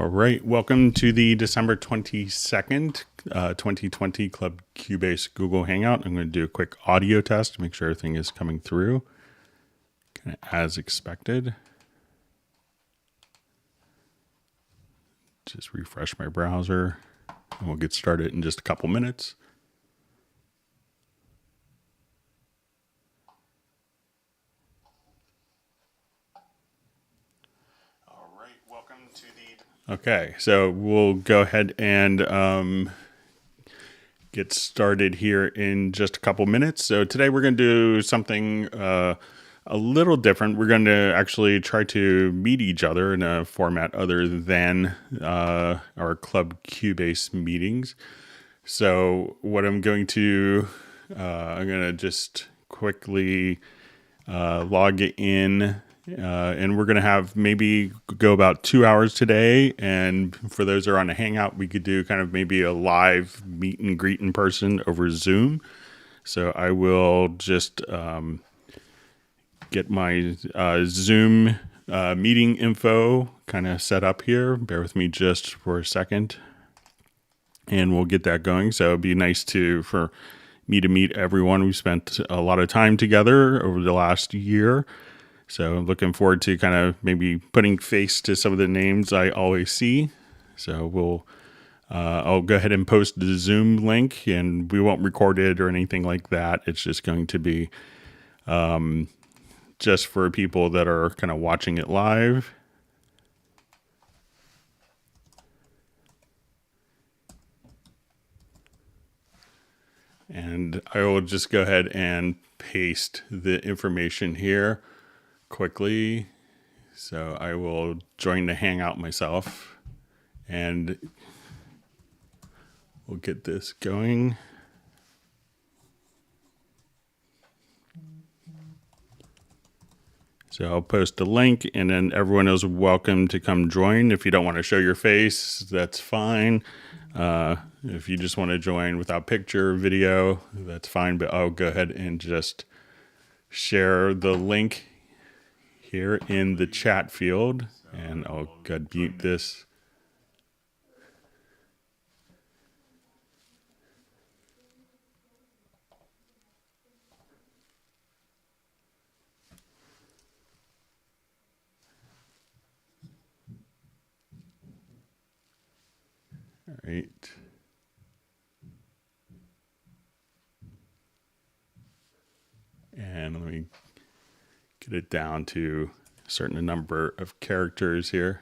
All right, welcome to the December 22nd, 2020 Club Cubase Google Hangout. I'm going to do a quick audio test to make sure everything is coming through kind of as expected. Just refresh my browser and we'll get started in just a couple minutes. Okay, so we'll go ahead and get started here in just a couple minutes. So today we're going to do something a little different. We're going to actually try to meet each other in a format other than our Club Cubase meetings. So what I'm going to just quickly log in. And we're going to have maybe go about 2 hours today. And for those that are on a Hangout, we could do kind of maybe a live meet and greet in person over Zoom. So I will just get my Zoom meeting info kind of set up here. Bear with me just for a second. And we'll get that going. So it'd be nice for me to meet everyone. We spent a lot of time together over the last year. So I'm looking forward to kind of maybe putting face to some of the names I always see. So I'll go ahead and post the Zoom link, and we won't record it or anything like that. It's just going to be just for people that are kind of watching it live. And I will just go ahead and paste the information here quickly. So I will join the Hangout myself and we'll get this going. So I'll post a link and then everyone is welcome to come join. If you don't want to show your face, that's fine. If you just want to join without picture or video, that's fine. But I'll go ahead and just share the link here in the chat field, and I'll go ahead and mute this. All right. And let me get it down to a certain number of characters here.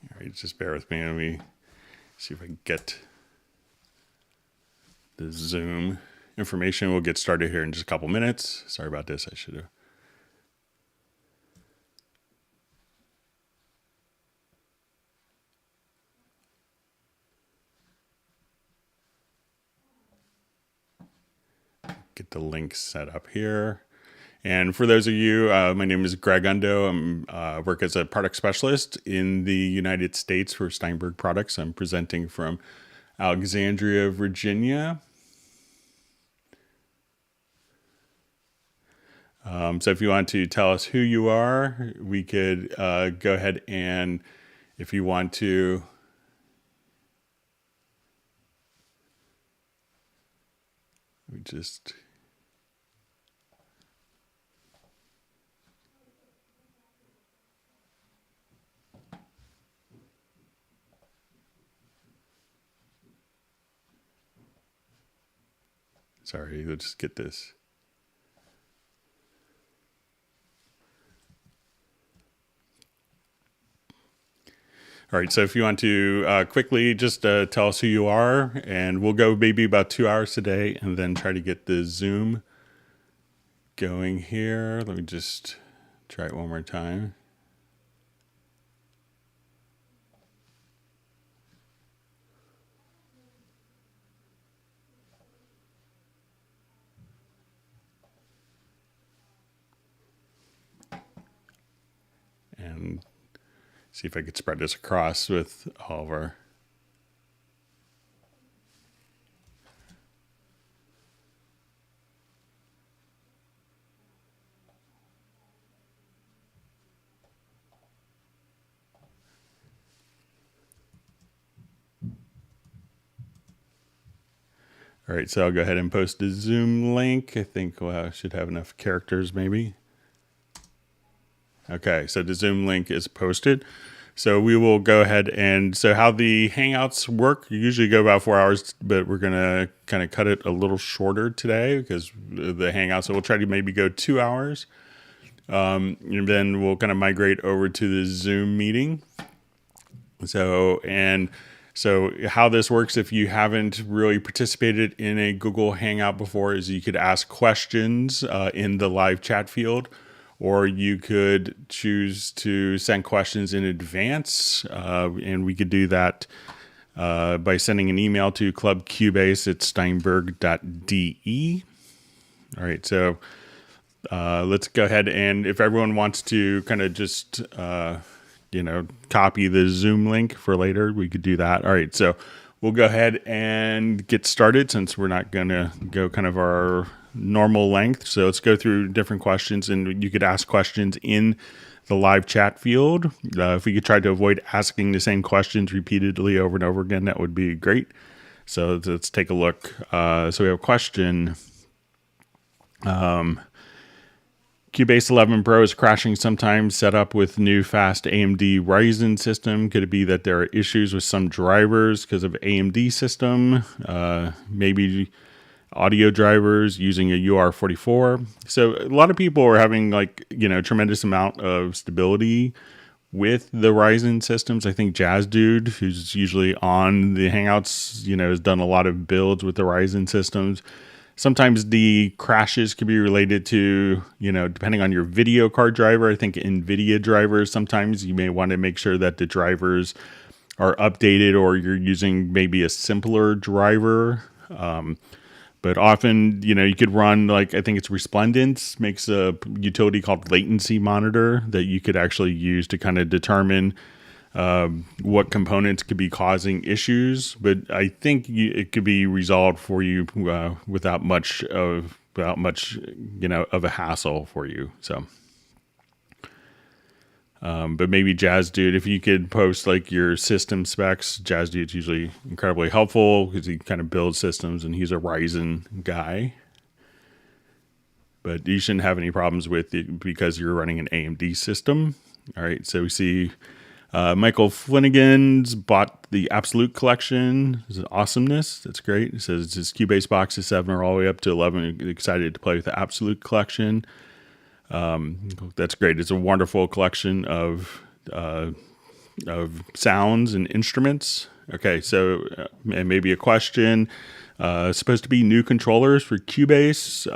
All right, just bear with me. Let me see if I can get the Zoom information. We'll get started here in just a couple minutes. Sorry about this. I should have. Get the link set up here. And for those of you, my name is Greg Undo. I work as a product specialist in the United States for Steinberg products. I'm presenting from Alexandria, Virginia. So if you want to tell us who you are, we could go ahead and if you want to we just sorry, let's just get this. All right, so if you want to quickly just tell us who you are, and we'll go maybe about 2 hours today, and then try to get the Zoom going here. Let me just try it one more time. And see if I could spread this across with all of our... All right, so I'll go ahead and post the Zoom link. I think I should have enough characters maybe. Okay, so the Zoom link is posted. So we will go ahead and, so how the Hangouts work, you usually go about 4 hours, but we're going to kind of cut it a little shorter today because the Hangouts, so we'll try to maybe go 2 hours. And then we'll kind of migrate over to the Zoom meeting. So how this works, if you haven't really participated in a Google Hangout before, is you could ask questions in the live chat field, or you could choose to send questions in advance, and we could do that by sending an email to clubcubase@steinberg.de. All right, so let's go ahead, and if everyone wants to kind of just copy the Zoom link for later, we could do that. All right, so we'll go ahead and get started since we're not going to go kind of our normal length. So let's go through different questions, and you could ask questions in the live chat field. If we could try to avoid asking the same questions repeatedly over and over again, that would be great. So let's take a look. So we have a question. Cubase 11 Pro is crashing sometimes, set up with new fast AMD Ryzen system. Could it be that there are issues with some drivers because of AMD system? Maybe audio drivers using a UR44. So a lot of people are having tremendous amount of stability with the Ryzen systems. I think Jazz Dude, who's usually on the Hangouts, has done a lot of builds with the Ryzen systems. Sometimes the crashes can be related to, depending on your video card driver. I think NVIDIA drivers, sometimes you may want to make sure that the drivers are updated, or you're using maybe a simpler driver. But often, you could run, I think it's Resplendent makes a utility called Latency Monitor that you could actually use to kind of determine what components could be causing issues. But I think it could be resolved for you without much of a hassle for you. So. But maybe Jazz Dude, if you could post your system specs, Jazz Dude's usually incredibly helpful because he kind of builds systems and he's a Ryzen guy. But you shouldn't have any problems with it because you're running an AMD system. All right, so we see Michael Flanagan's bought the Absolute Collection. It's an awesomeness. That's great. It says his Cubase boxes 7 are all the way up to 11. Excited to play with the Absolute Collection. That's great. It's a wonderful collection of sounds and instruments. Okay, so and maybe a question. Supposed to be new controllers for Cubase.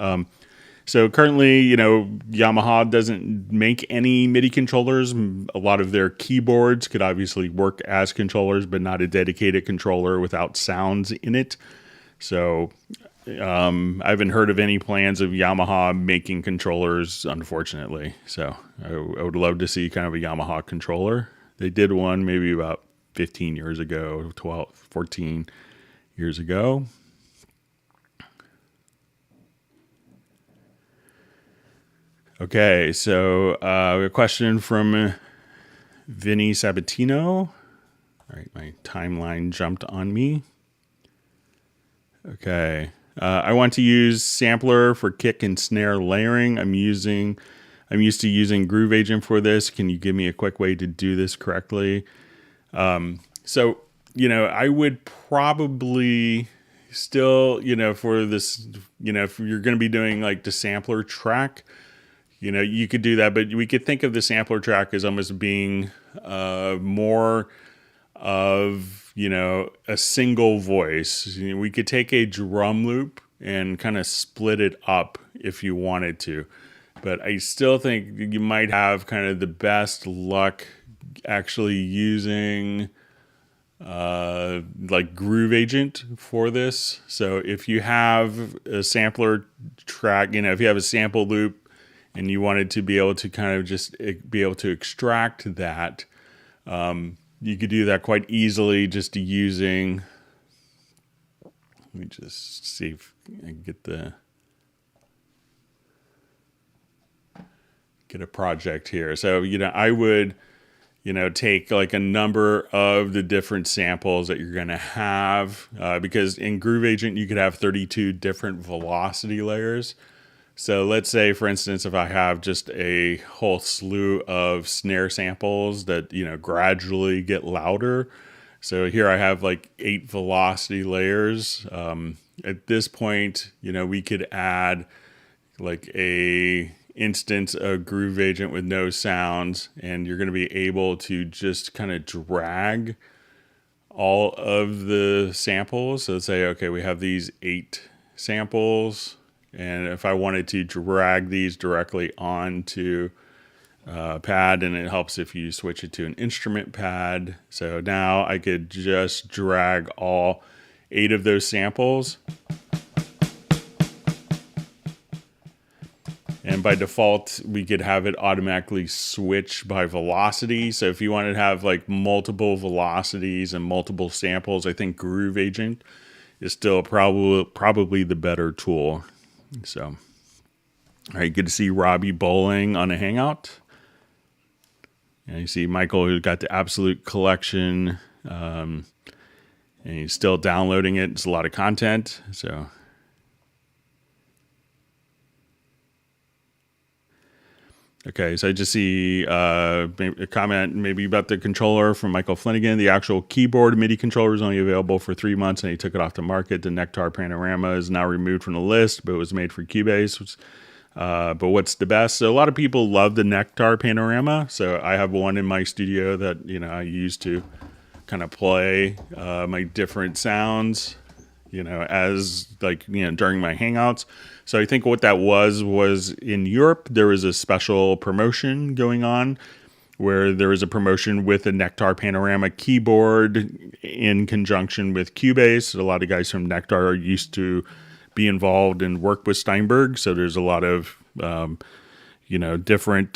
So currently, Yamaha doesn't make any MIDI controllers. A lot of their keyboards could obviously work as controllers, but not a dedicated controller without sounds in it. So I haven't heard of any plans of Yamaha making controllers, unfortunately. So I would love to see kind of a Yamaha controller. They did one maybe about 15 years ago, 12, 14 years ago. Okay, so a question from Vinny Sabatino. All right, my timeline jumped on me. Okay. I want to use sampler for kick and snare layering. I'm used to using Groove Agent for this. Can you give me a quick way to do this correctly? So I would probably still, for this, if you're going to be doing the sampler track, you could do that, but we could think of the sampler track as almost being more of, a single voice. We could take a drum loop and kind of split it up if you wanted to. But I still think you might have kind of the best luck actually using like Groove Agent for this. So if you have a sampler track, if you have a sample loop and you wanted to be able to kind of just be able to extract that, you could do that quite easily just using, let me just see if I can get a project here. So, I would, take like a number of the different samples that you're going to have, because in Groove Agent, you could have 32 different velocity layers. So let's say, for instance, if I have just a whole slew of snare samples that, gradually get louder. So here I have like 8 velocity layers. At this point, we could add like a instance of Groove Agent with no sounds, and you're going to be able to just kind of drag all of the samples. So let's say, okay, we have these 8 samples, and if I wanted to drag these directly onto a pad, and it helps if you switch it to an instrument pad. So now I could just drag all 8 of those samples. And by default, we could have it automatically switch by velocity. So if you wanted to have like multiple velocities and multiple samples, I think Groove Agent is still probably the better tool. So, all right, good to see Robbie Bowling on a Hangout. And you see Michael, who got the Absolute Collection, and he's still downloading it. It's a lot of content, so... Okay, so I just see a comment maybe about the controller from Michael Flanagan. The actual keyboard MIDI controller is only available for 3 months, and he took it off the market. The Nectar Panorama is now removed from the list, but it was made for Cubase. But what's the best? So a lot of people love the Nectar Panorama. So I have one in my studio that I use to kind of play my different sounds, as like during my Hangouts. So I think what that was in Europe, there was a special promotion going on where there was a promotion with a Nectar Panorama keyboard in conjunction with Cubase. A lot of guys from Nectar used to be involved and work with Steinberg. So there's a lot of, different,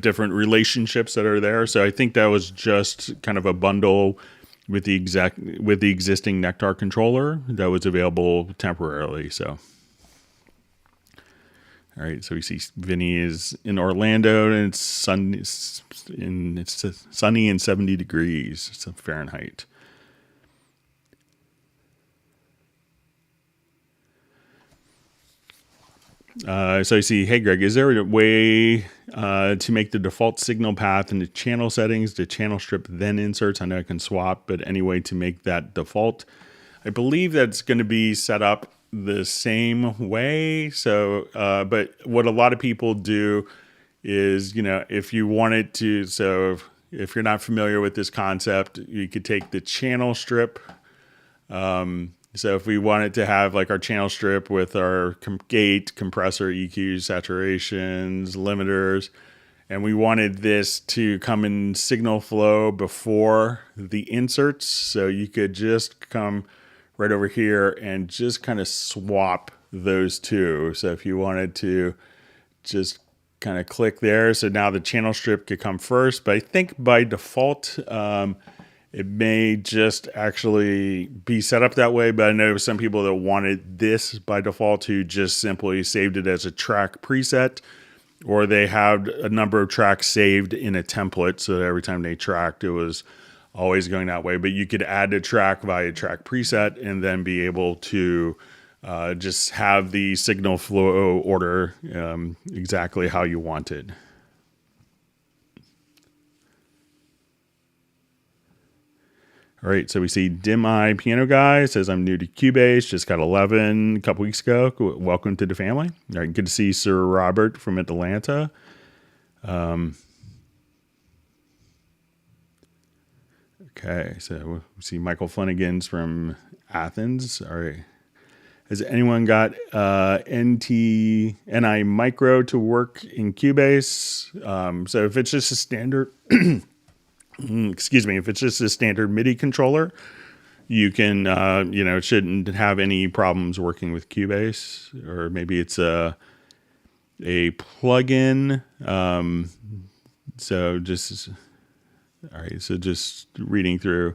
different relationships that are there. So I think that was just kind of a bundle with the existing Nectar controller that was available temporarily. So, all right. So we see Vinny is in Orlando, and it's sunny and 70 degrees Fahrenheit. So you see, hey Greg, is there a way to make the default signal path into channel settings to channel strip then inserts? I know I can swap, but any way to make that default? I believe that's going to be set up the same way. So, but what a lot of people do is, if you wanted to, so if you're not familiar with this concept, you could take the channel strip. So if we wanted to have like our channel strip with our gate, compressor, EQs, saturations, limiters, and we wanted this to come in signal flow before the inserts, so you could just come right over here and just kind of swap those two. So if you wanted to just kind of click there, so now the channel strip could come first, but I think by default, it may just actually be set up that way, but I know some people that wanted this by default who just simply saved it as a track preset, or they had a number of tracks saved in a template, so that every time they tracked, it was always going that way. But you could add a track via track preset and then be able to just have the signal flow order exactly how you want it. All right, so we see Dim Eye Piano Guy says, I'm new to Cubase, just got 11 a couple weeks ago. Welcome to the family. All right, good to see Sir Robert from Atlanta. Okay, so we see Michael Flanagan's from Athens. All right. Has anyone got NI Micro to work in Cubase? So if it's just a standard, excuse me, if it's just a standard MIDI controller, you can, it shouldn't have any problems working with Cubase. Or maybe it's a plugin. So just, all right, so just reading through.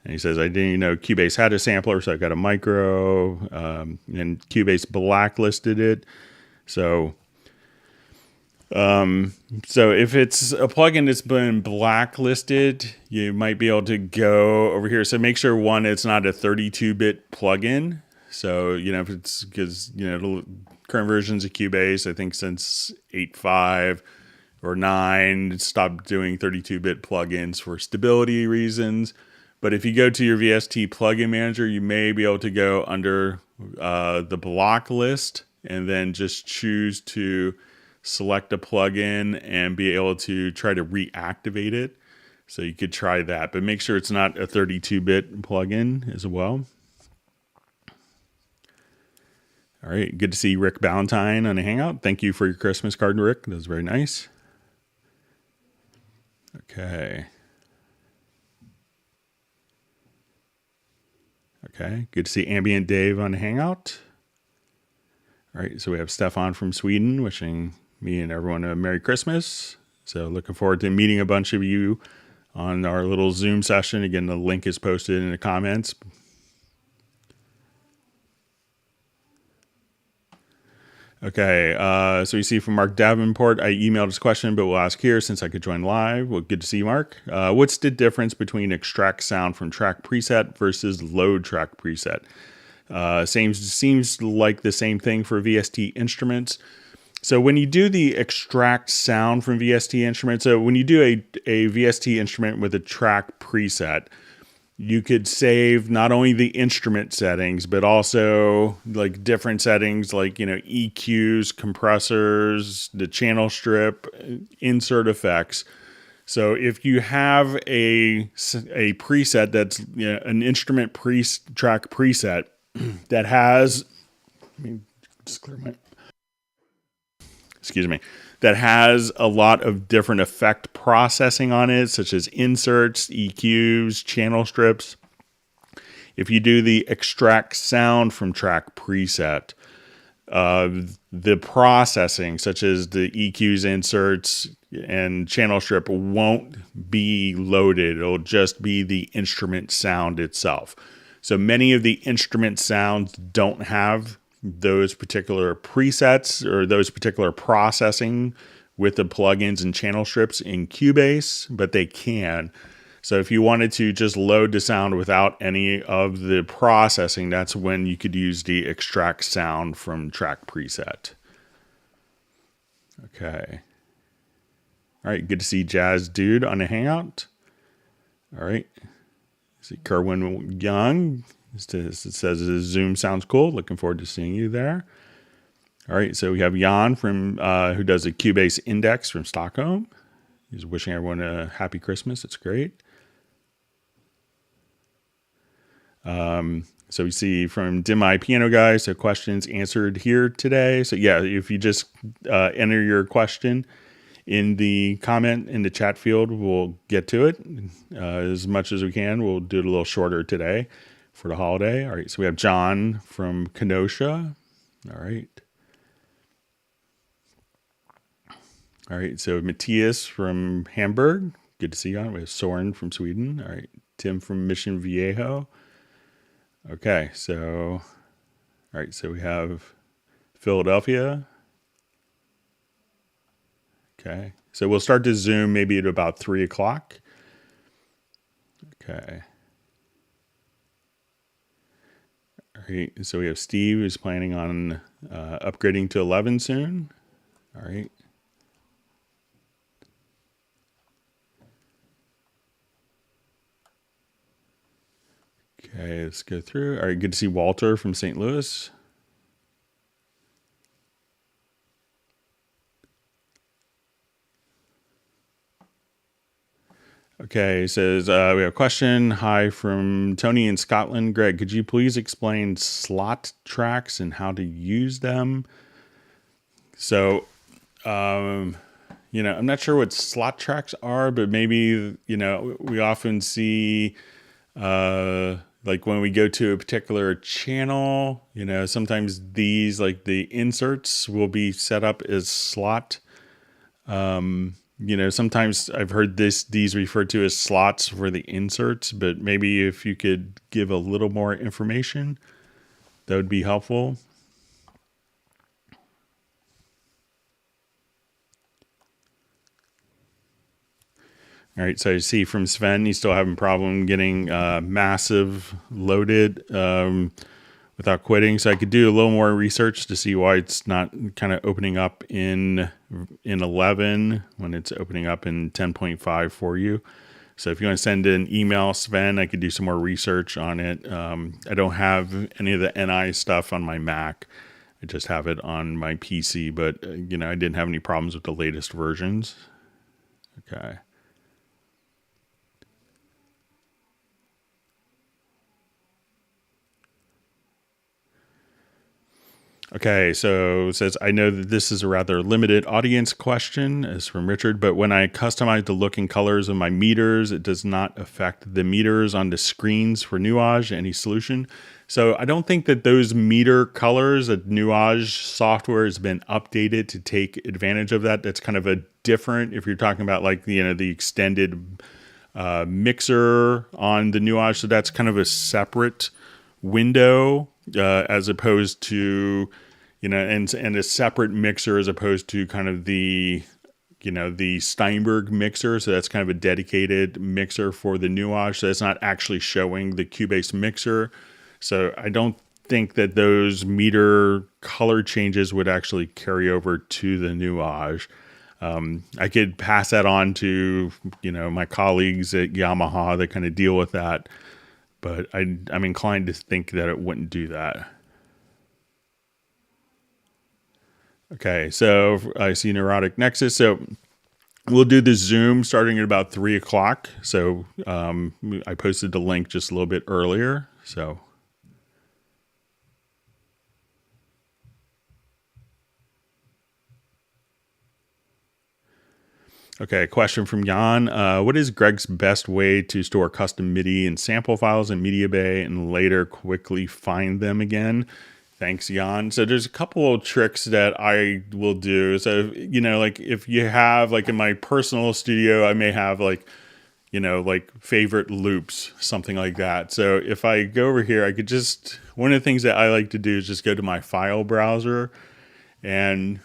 And he says, I didn't know Cubase had a sampler, so I got a micro, and Cubase blacklisted it. So if it's a plugin that's been blacklisted, you might be able to go over here. So make sure, one, it's not a 32-bit plugin. So, if it's because, the current versions of Cubase, I think since 8.5 or 9, stopped doing 32-bit plugins for stability reasons. But if you go to your VST plugin manager, you may be able to go under the block list and then just choose to select a plugin and be able to try to reactivate it. So you could try that, but make sure it's not a 32-bit plugin as well. All right, good to see Rick Ballantyne on a Hangout. Thank you for your Christmas card, Rick. That was very nice. Okay. Okay, good to see Ambient Dave on Hangout. All right, so we have Stefan from Sweden wishing me and everyone a Merry Christmas. So looking forward to meeting a bunch of you on our little Zoom session. Again, the link is posted in the comments. Okay, so you see from Mark Davenport, I emailed his question, but we'll ask here since I could join live. Well, good to see you, Mark. What's the difference between extract sound from track preset versus load track preset? Seems like the same thing for VST instruments. So when you do the extract sound from VST instruments, so when you do a VST instrument with a track preset, you could save not only the instrument settings, but also like different settings like, EQs, compressors, the channel strip, insert effects. So if you have a preset that's an instrument track preset that has, let me just clear my, excuse me, that has a lot of different effect processing on it, such as inserts, EQs, channel strips. If you do the extract sound from track preset, the processing, such as the EQs, inserts, and channel strip, won't be loaded. It'll just be the instrument sound itself. So many of the instrument sounds don't have those particular presets or those particular processing with the plugins and channel strips in Cubase, but they can. So if you wanted to just load the sound without any of the processing, that's when you could use the extract sound from track preset. Okay. All right, good to see Jazz Dude on a Hangout. All right. See Kerwin Young. It says Zoom sounds cool. Looking forward to seeing you there. All right, so we have Jan from who does a Cubase Index from Stockholm. He's wishing everyone a happy Christmas. It's great. So we see from Dim Eye Piano Guy, so questions answered here today. So yeah, if you just enter your question in the comment in the chat field, we'll get to it as much as we can. We'll do it a little shorter today for the holiday. All right, so we have John from Kenosha. All right. All right, so Matthias from Hamburg. Good to see you on. We have Soren from Sweden. All right, Tim from Mission Viejo. Okay, so, all right, so we have Philadelphia. Okay, so we'll start to Zoom maybe at about 3 o'clock. Okay. All right, so we have Steve who's planning on upgrading to 11 soon. All right. Okay, let's go through. All right, good to see Walter from St. Louis. Okay, it says, we have a question. Hi from Tony in Scotland. Greg, could you please explain slot tracks and how to use them? So, I'm not sure what slot tracks are, but maybe, we often see, like when we go to a particular channel, sometimes these, like the inserts will be set up as slot. Sometimes I've heard these referred to as slots for the inserts, but maybe if you could give a little more information, that would be helpful. All right, so I see from Sven, he's still having a problem getting massive loaded without quitting. So I could do a little more research to see why it's not kind of opening up in 11 when it's opening up in 10.5 for you. So if you want to send an email, Sven, I could do some more research on it. I don't have any of the NI stuff on my Mac. I just have it on my PC, but I didn't have any problems with the latest versions. Okay. Okay, so it says, I know that this is a rather limited audience question, as from Richard, but when I customize the look and colors of my meters, it does not affect the meters on the screens for Nuage, any solution. So I don't think that those meter colors, that Nuage software has been updated to take advantage of that. That's kind of a different, if you're talking about like, the extended mixer on the Nuage. So that's kind of a separate window as opposed to, and a separate mixer as opposed to kind of the Steinberg mixer. So that's kind of a dedicated mixer for the Nuage. So it's not actually showing the Cubase mixer. So I don't think that those meter color changes would actually carry over to the Nuage. I could pass that on to, my colleagues at Yamaha that kind of deal with that. But I'm inclined to think that it wouldn't do that. Okay, so I see Neurotic Nexus. So we'll do the Zoom starting at about 3 o'clock. So I posted the link just a little bit earlier. So. Okay, question from Jan. What is Greg's best way to store custom MIDI and sample files in Media Bay and later quickly find them again? Thanks, Jan. So there's a couple of tricks that I will do. So, like if you have, like in my personal studio, I may have like favorite loops, something like that. So if I go over here, I could just, one of the things that I like to do is just go to my file browser and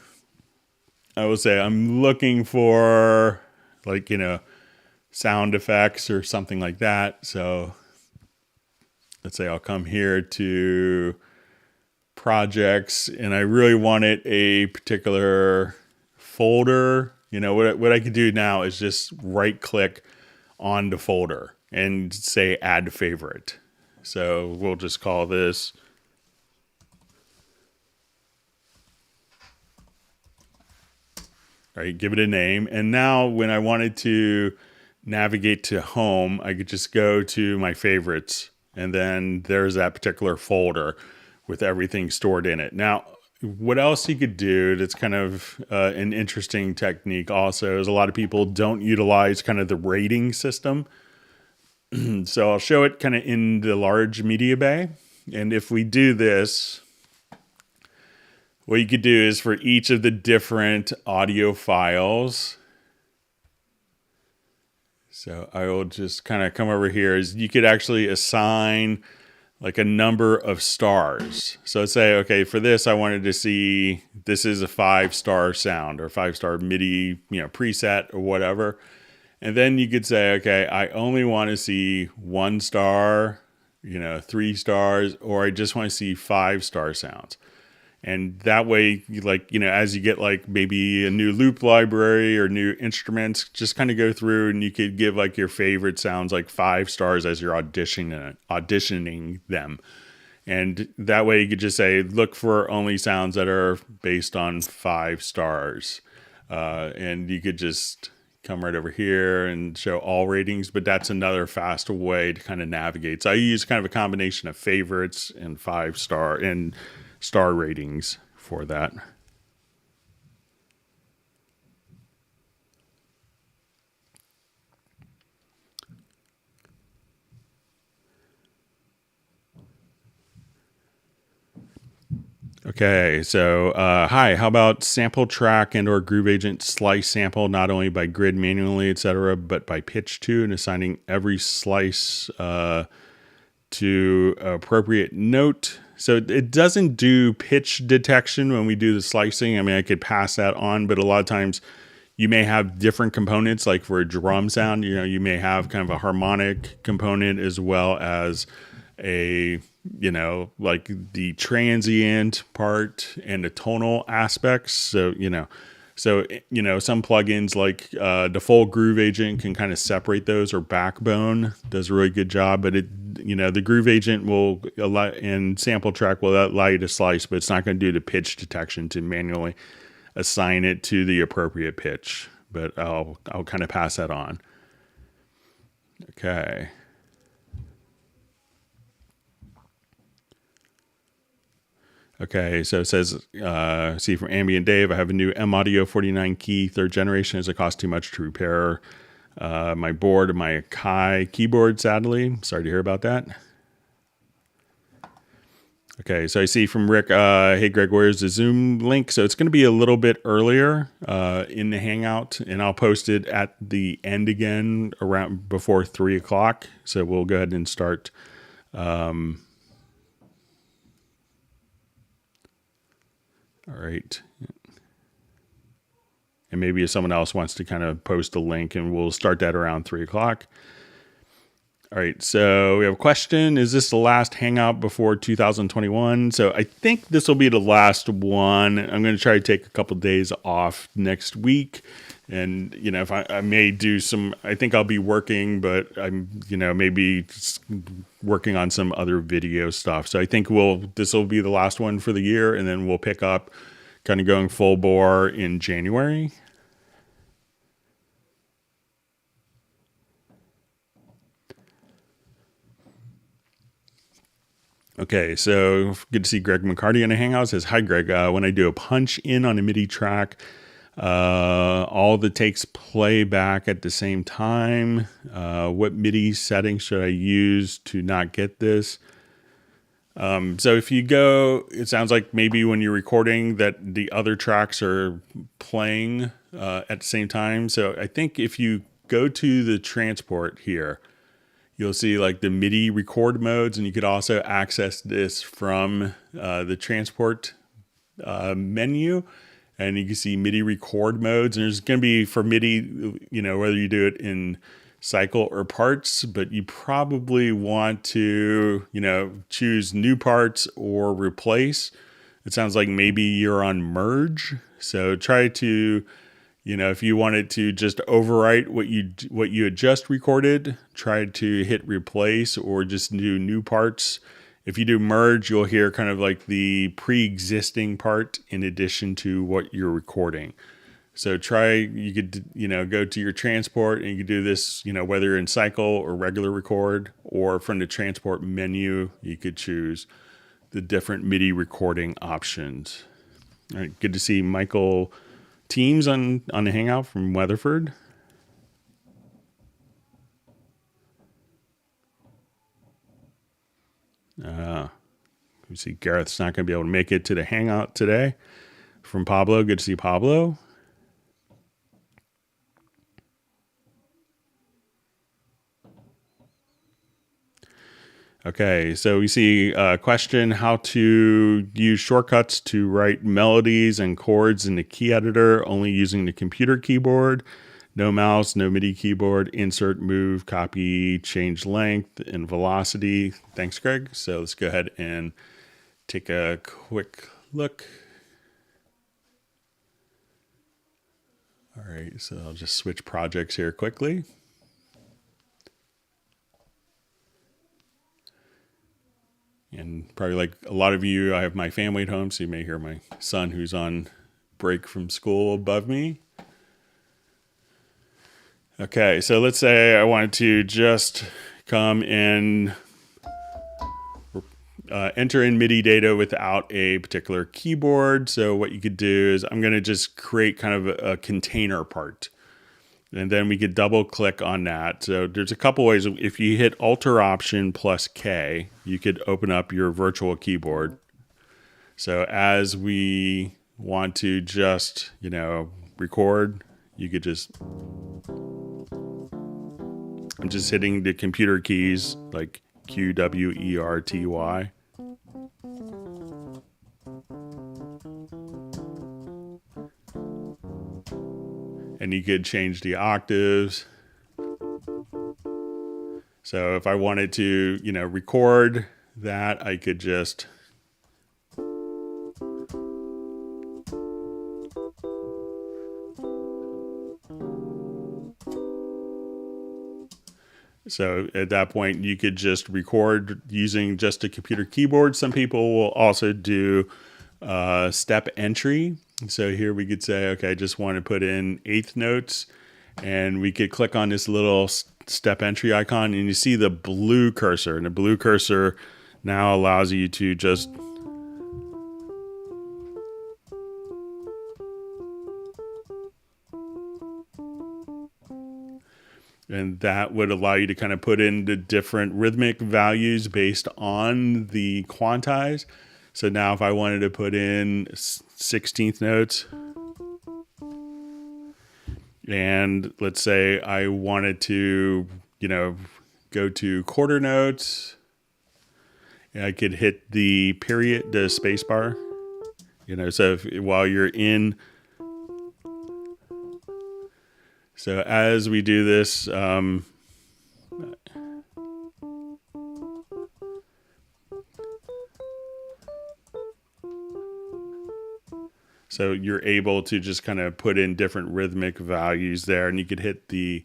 I will say I'm looking for like, sound effects or something like that. So let's say I'll come here to projects and I really wanted a particular folder. What I could do now is just right click on the folder and say add favorite. So we'll just call this right, give it a name. And now when I wanted to navigate to home, I could just go to my favorites and then there's that particular folder with everything stored in it. Now, what else you could do that's kind of an interesting technique also is a lot of people don't utilize kind of the rating system. So I'll show it kind of in the large media bay. And if we do this, what you could do is for each of the different audio files. So I will just kind of come over here is you could actually assign like a number of stars. So say, okay, for this, I wanted to see, this is a 5-star sound or 5-star MIDI, preset or whatever. And then you could say, okay, I only want to see 1 star, 3 stars, or I just want to see 5-star sounds. And that way, as you get like maybe a new loop library or new instruments, just kind of go through and you could give like your favorite sounds like 5 stars as you're auditioning them. And that way you could just say, look for only sounds that are based on 5 stars. And you could just come right over here and show all ratings, but that's another fast way to kind of navigate. So I use kind of a combination of favorites and 5-star and star ratings for that. Okay, so hi, how about sample track and or Groove Agent slice sample, not only by grid manually, etc., but by pitch too, and assigning every slice to appropriate note. So it doesn't do pitch detection when we do the slicing. I mean, I could pass that on, but a lot of times you may have different components, like for a drum sound, you may have kind of a harmonic component as well as a, like the transient part and the tonal aspects. So, some plugins like the full Groove Agent can kind of separate those, or Backbone does a really good job. But the Groove Agent will allow, and sample track will allow you to slice, but it's not going to do the pitch detection to manually assign it to the appropriate pitch. But I'll kind of pass that on. Okay. Okay, so it says, see from Ambient Dave, I have a new M Audio 49 key, 3rd generation, as it costs too much to repair my board, my Kai keyboard, sadly. Sorry to hear about that. Okay, so I see from Rick, hey Greg, where's the Zoom link? So it's going to be a little bit earlier in the Hangout, and I'll post it at the end again around before 3 o'clock. So we'll go ahead and start. All right. And maybe if someone else wants to kind of post a link, and we'll start that around 3 o'clock. All right. So we have a question. Is this the last Hangout before 2021? So I think this will be the last one. I'm going to try to take a couple of days off next week. And, if I may do some, I think I'll be working, but I'm, maybe working on some other video stuff. So I think this will be the last one for the year, and then we'll pick up kind of going full bore in January. Okay, so good to see Greg McCarty in a Hangout. Says, hi, Greg. When I do a punch in on a MIDI track, all the takes play back at the same time. What MIDI settings should I use to not get this? So if you go, it sounds like maybe when you're recording that the other tracks are playing at the same time. So I think if you go to the transport here, you'll see like the MIDI record modes, and you could also access this from the transport menu. And you can see MIDI record modes, and there's going to be for MIDI, whether you do it in cycle or parts, but you probably want to, choose new parts or replace. It sounds like maybe you're on merge. So try to, if you wanted to just overwrite what you had just recorded, try to hit replace or just do new parts. If you do merge, you'll hear kind of like the pre-existing part in addition to what you're recording. So you could, go to your transport, and you could do this, whether you're in cycle or regular record, or from the transport menu, you could choose the different MIDI recording options. All right, good to see Michael Teams on the Hangout from Weatherford. You see Gareth's not going to be able to make it to the Hangout today. From Pablo, good to see Pablo. Okay, so we see a question, how to use shortcuts to write melodies and chords in the key editor, only using the computer keyboard. No mouse, no MIDI keyboard, insert, move, copy, change length and velocity. Thanks, Greg. So let's go ahead and take a quick look. All right, so I'll just switch projects here quickly. And probably like a lot of you, I have my family at home, so you may hear my son who's on break from school above me. Okay, so let's say I wanted to just come and enter in MIDI data without a particular keyboard. So what you could do is I'm going to just create kind of a container part. And then we could double click on that. So there's a couple ways. If you hit Alt Option plus K, you could open up your virtual keyboard. So as we want to just, record, you could just, I'm just hitting the computer keys like Q, W, E, R, T, Y. And you could change the octaves. So if I wanted to, record that, I could just So at that point, you could just record using just a computer keyboard. Some people will also do step entry. So here we could say, okay, I just want to put in eighth notes, and we could click on this little step entry icon, and you see the blue cursor, and the blue cursor now allows you to just and that would allow you to kind of put in the different rhythmic values based on the quantize. So now if I wanted to put in 16th notes, and let's say I wanted to, go to quarter notes, I could hit the period, the space bar, so while you're in. So as we do this, so you're able to just kind of put in different rhythmic values there, and you could hit the,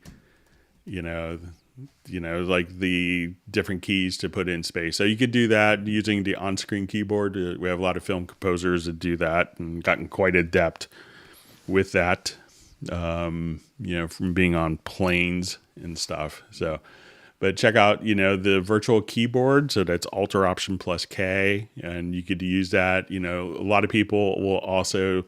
like the different keys to put in space. So you could do that using the on-screen keyboard. We have a lot of film composers that do that and gotten quite adept with that. From being on planes and stuff. So, but check out, the virtual keyboard. So that's Alt Option plus K, and you could use that. A lot of people will also,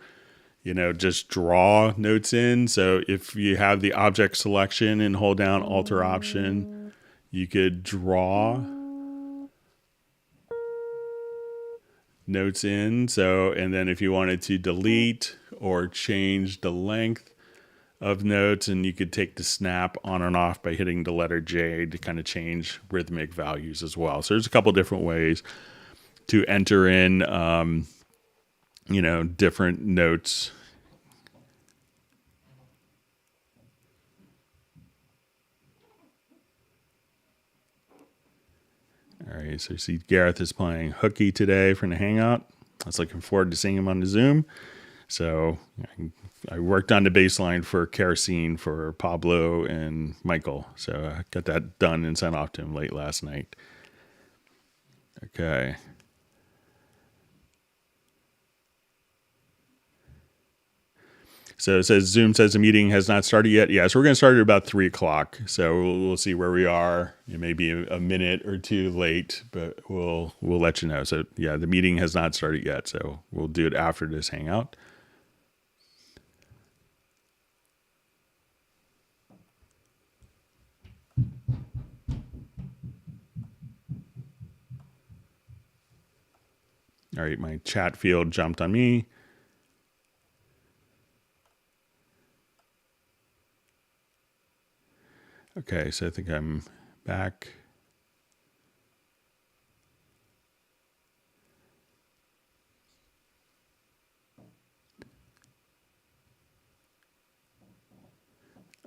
just draw notes in. So if you have the object selection and hold down Alt Option, you could draw notes in. So, and then if you wanted to delete or change the length of notes, and you could take the snap on and off by hitting the letter J to kind of change rhythmic values as well. So there's a couple different ways to enter in, different notes. All right, so you see Gareth is playing hooky today for the Hangout. I was looking forward to seeing him on the Zoom. So I worked on the bass line for Kerosene for Pablo and Michael. So I got that done and sent off to him late last night. Okay. So it says Zoom says the meeting has not started yet. Yeah, so we're going to start at about 3 o'clock. So we'll see where we are. It may be a minute or two late, but we'll let you know. So yeah, the meeting has not started yet. So we'll do it after this Hangout. All right, my chat field jumped on me. Okay, so I think I'm back.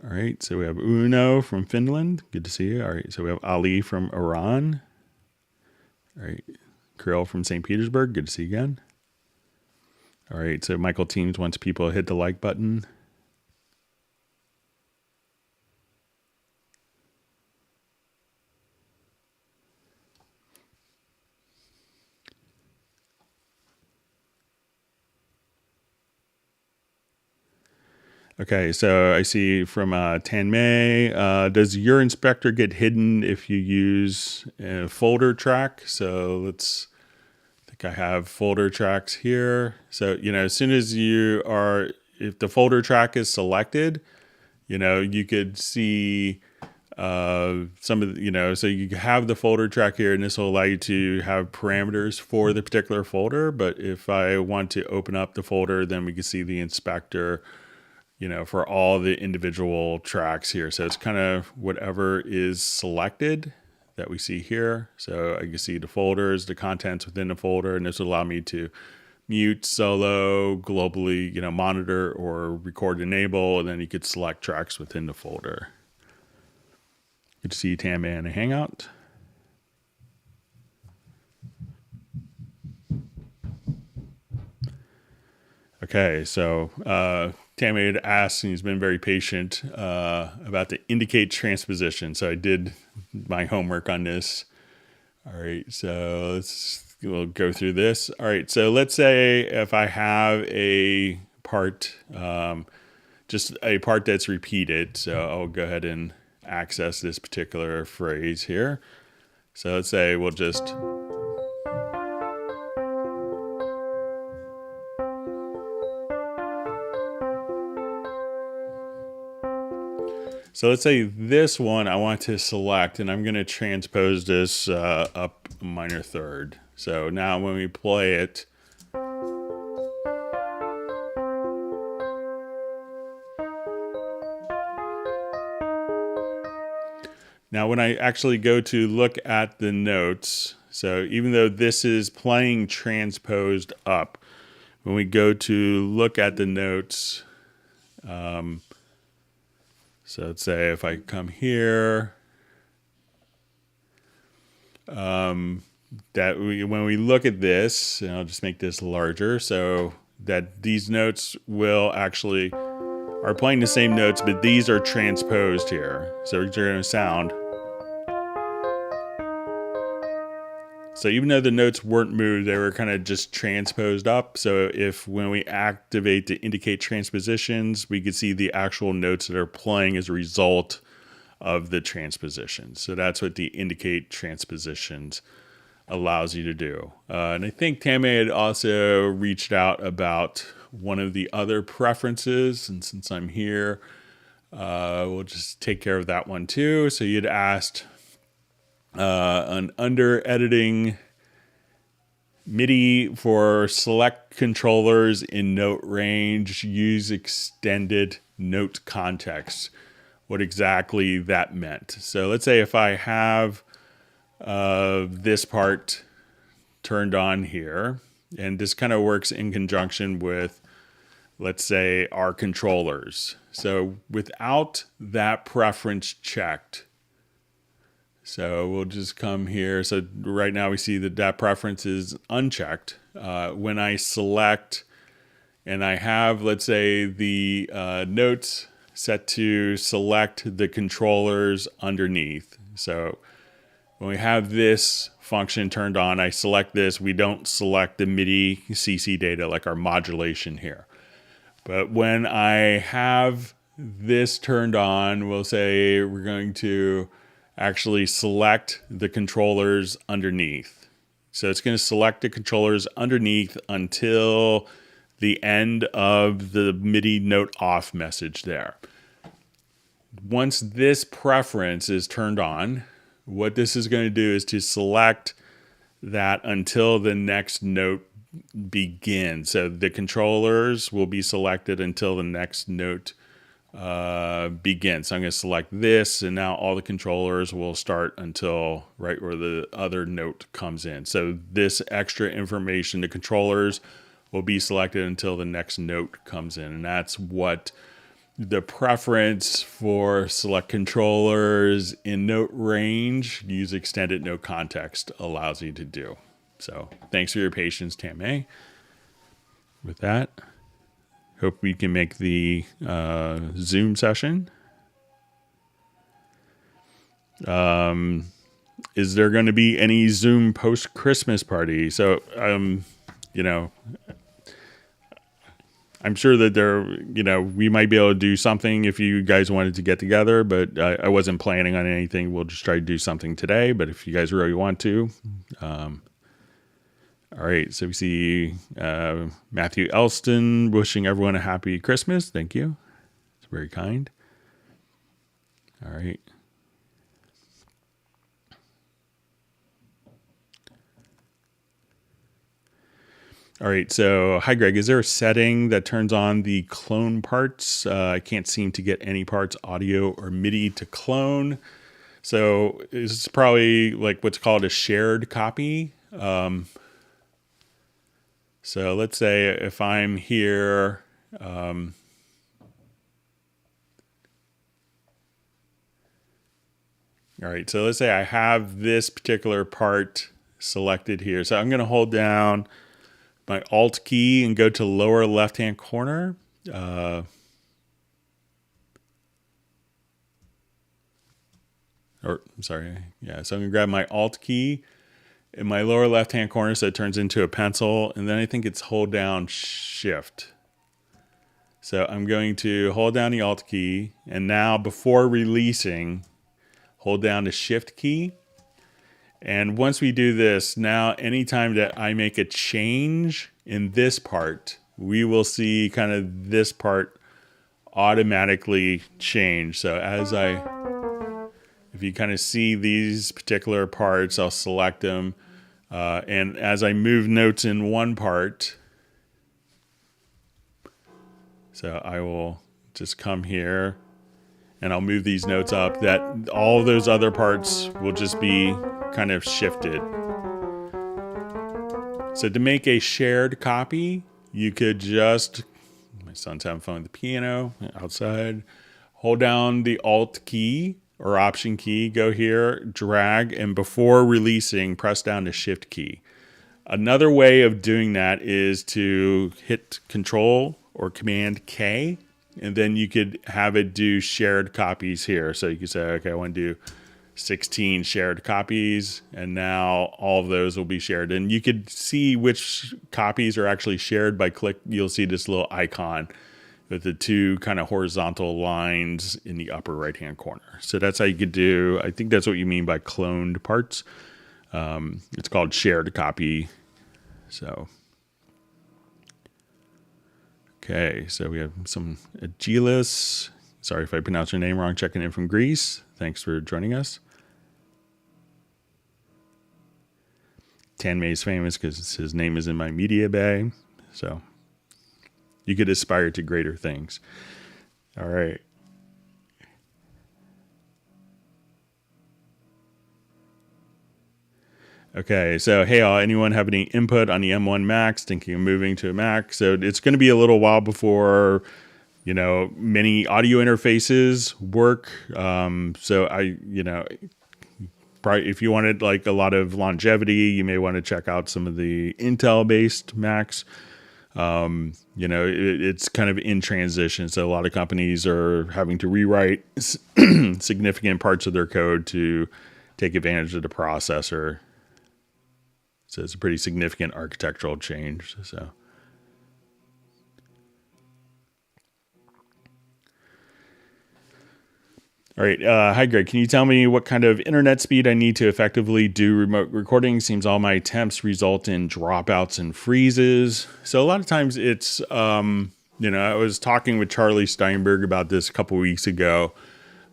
All right, so we have Uno from Finland. Good to see you. All right, so we have Ali from Iran. All right, Krill from St. Petersburg. Good to see you again. All right, so Michael Teams wants people to hit the like button. Okay, so I see from Tan Mei, does your inspector get hidden if you use a folder track? So let's, I think I have folder tracks here. So, as soon as if the folder track is selected, you could see some of the, so you have the folder track here, and this will allow you to have parameters for the particular folder. But if I want to open up the folder, then we can see the inspector, for all the individual tracks here. So it's kind of whatever is selected that we see here. So I can see the folders, the contents within the folder, and this will allow me to mute, solo, globally, monitor or record enable, and then you could select tracks within the folder. Good to see Tam and a Hangout. Okay, so Tammy had asked, and he's been very patient about the indicate transposition. So I did my homework on this. All right, so we'll go through this. All right, so let's say if I have a part, just a part that's repeated. So I'll go ahead and access this particular phrase here. So let's say we'll just... So let's say this one I want to select, and I'm going to transpose this up a minor third. So now when we play it, now when I actually go to look at the notes, so even though this is playing transposed up, when we go to look at the notes, so let's say if I come here, when we look at this, and I'll just make this larger so that these notes will actually are playing the same notes, but these are transposed here. So they're going to sound. So even though the notes weren't moved, they were kind of just transposed up. So when we activate to indicate transpositions, we could see the actual notes that are playing as a result of the transpositions. So that's what the indicate transpositions allows you to do. And I think Tammy had also reached out about one of the other preferences. And since I'm here, we'll just take care of that one too. So you'd asked... on under editing MIDI for select controllers in note range, use extended note context, what exactly that meant. So let's say if I have this part turned on here, and this kind of works in conjunction with, let's say, our controllers. So without that preference checked, so we'll just come here. So right now we see that preference is unchecked. When I select and I have, let's say, the notes set to select the controllers underneath. So when we have this function turned on, I select this. We don't select the MIDI CC data like our modulation here. But when I have this turned on, we'll say we're going to actually select the controllers underneath. So it's going to select the controllers underneath until the end of the MIDI note off message there. Once this preference is turned on, what this is going to do is to select that until the next note begins. So the controllers will be selected until the next note begin. So I'm going to select this, and now all the controllers will start until right where the other note comes in. So this extra information, the controllers will be selected until the next note comes in. And that's what the preference for select controllers in note range, use extended note context, allows you to do. So thanks for your patience, Tammy. With that, hope we can make the Zoom session. Is there going to be any Zoom post-Christmas party? So, I'm sure that we might be able to do something if you guys wanted to get together, but I wasn't planning on anything. We'll just try to do something today, but if you guys really want to. All right, so we see Matthew Elston wishing everyone a happy Christmas. Thank you. It's very kind. All right. All right, so hi Greg, is there a setting that turns on the clone parts? I can't seem to get any parts, audio or MIDI to clone. So it's probably like what's called a shared copy. So let's say if I'm here, all right, so let's say I have this particular part selected here. So I'm going to hold down my Alt key and go to lower left-hand corner. Or I'm sorry. Yeah, so I'm going to grab my Alt key in my lower left-hand corner so it turns into a pencil. And then I think it's hold down Shift. So I'm going to hold down the Alt key. And now before releasing, hold down the Shift key. And once we do this, now anytime that I make a change in this part, we will see kind of this part automatically change. So if you kind of see these particular parts, I'll select them. And as I move notes in one part, so I will just come here and I'll move these notes up, that all of those other parts will just be kind of shifted. So to make a shared copy, you could just, my son's having fun with the piano outside, hold down the Alt key or Option key, go here, drag, and before releasing, press down the Shift key. Another way of doing that is to hit Control or Command K, and then you could have it do shared copies here. So you could say, okay, I want to do 16 shared copies, and now all of those will be shared. And you could see which copies are actually shared by you'll see this little icon with the two kind of horizontal lines in the upper right-hand corner. So that's how you could do, I think that's what you mean by cloned parts. It's called shared copy. So, okay, so we have some Agilis. Sorry if I pronounced your name wrong, checking in from Greece. Thanks for joining us. Tanmay is famous because his name is in my media bay. So you could aspire to greater things. All right. Okay, so hey, anyone have any input on the M1 Max, thinking of moving to a Mac? So it's going to be a little while before, many audio interfaces work. So probably if you wanted like a lot of longevity, you may want to check out some of the Intel-based Macs. It's kind of in transition. So a lot of companies are having to rewrite significant parts of their code to take advantage of the processor. So it's a pretty significant architectural change. So. All right. Hi, Greg. Can you tell me what kind of internet speed I need to effectively do remote recording? Seems all my attempts result in dropouts and freezes. So a lot of times it's, I was talking with Charlie Steinberg about this a couple weeks ago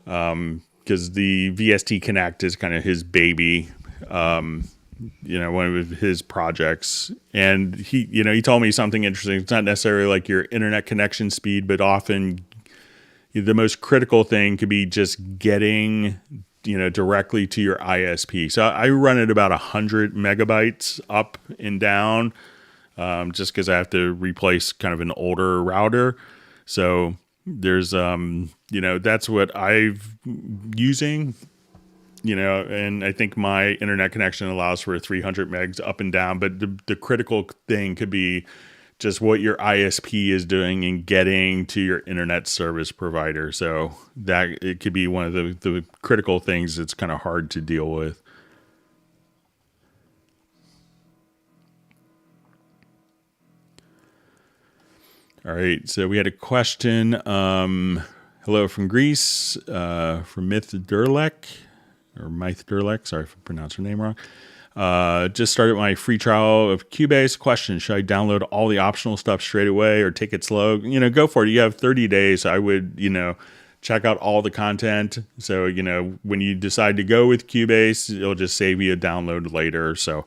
because the VST Connect is kind of his baby, one of his projects. And he told me something interesting. It's not necessarily like your internet connection speed, but often the most critical thing could be just getting, directly to your ISP. So I run at about 100 megabytes up and down, just because I have to replace kind of an older router. So there's, that's what I've using, and I think my internet connection allows for 300 megs up and down. But the critical thing could be just what your ISP is doing and getting to your internet service provider. So that it could be one of the critical things that's kind of hard to deal with. All right, so we had a question. Hello from Greece, from Myth Durlek, or Myth Durlek. Sorry if I pronounced her name wrong. Just started my free trial of Cubase. Question: should I download all the optional stuff straight away or take it slow? Go for it. You have 30 days. I would, check out all the content. So, when you decide to go with Cubase, it'll just save you a download later. So,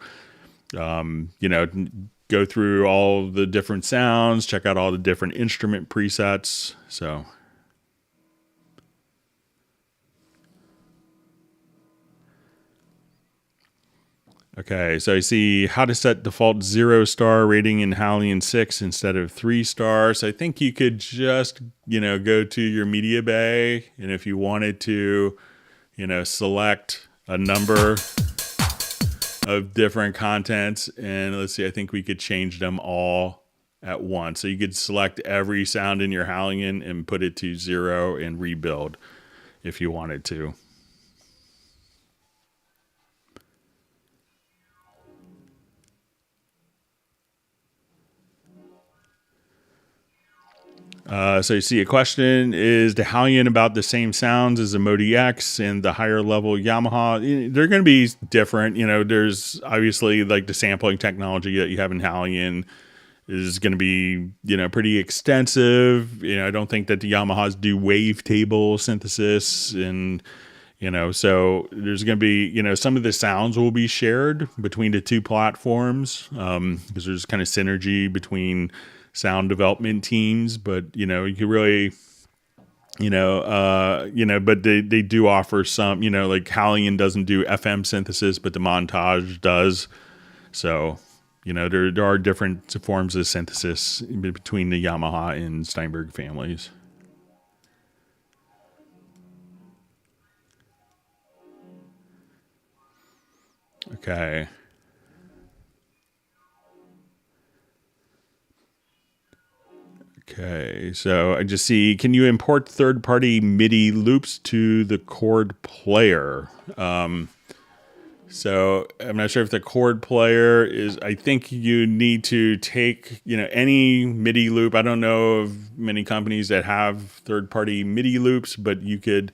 go through all the different sounds, check out all the different instrument presets. So, okay, so I see how to set default 0-star rating in Halion 6 instead of 3-star. So I think you could just, go to your media bay, and if you wanted to, select a number of different contents, and let's see, I think we could change them all at once. So you could select every sound in your Halion and put it to 0 and rebuild if you wanted to. So you see a question, is the Halion about the same sounds as the Modi X and the higher level Yamaha? They're going to be different. There's obviously like the sampling technology that you have in Halion is going to be, pretty extensive. I don't think that the Yamahas do wavetable synthesis, and, so there's going to be, some of the sounds will be shared between the two platforms, because there's kind of synergy between sound development teams, but you can really, but they do offer some, like Halion doesn't do FM synthesis, but the Montage does. So, there are different forms of synthesis between the Yamaha and Steinberg families. Okay. Okay, so I just see, can you import third-party MIDI loops to the Chord player? So I'm not sure if the Chord player is, I think you need to take, any MIDI loop. I don't know of many companies that have third-party MIDI loops, but you could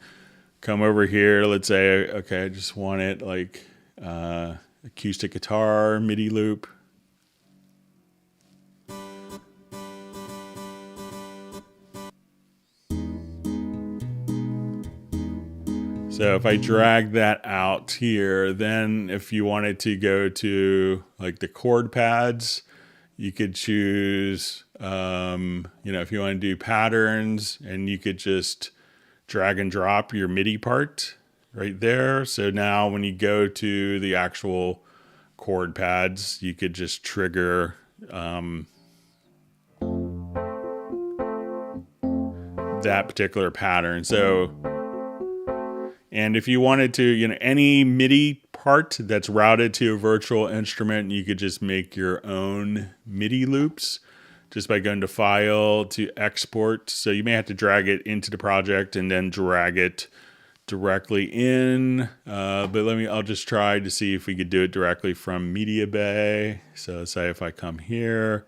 come over here. Let's say, okay, I just want it like acoustic guitar MIDI loop. So if I drag that out here, then if you wanted to go to like the chord pads, you could choose, if you want to do patterns, and you could just drag and drop your MIDI part right there. So now when you go to the actual chord pads, you could just trigger that particular pattern. And if you wanted to, any MIDI part that's routed to a virtual instrument, you could just make your own MIDI loops just by going to File to Export. So you may have to drag it into the project and then drag it directly in. But I'll just try to see if we could do it directly from Media Bay. So say if I come here.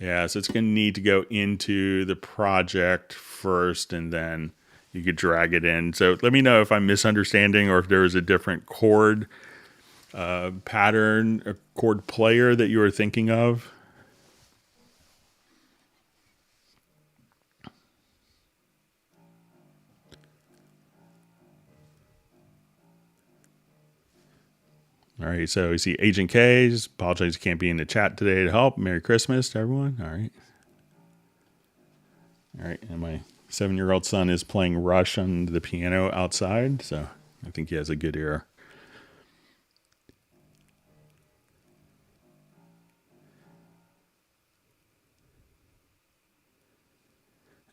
Yeah, so it's going to need to go into the project first, and then you could drag it in. So let me know if I'm misunderstanding or if there is a different chord pattern, a chord player that you were thinking of. All right, so we see Agent K's. Apologize, can't be in the chat today to help. Merry Christmas to everyone. All right. All right, and my 7-year-old son is playing Rush on the piano outside, so I think he has a good ear.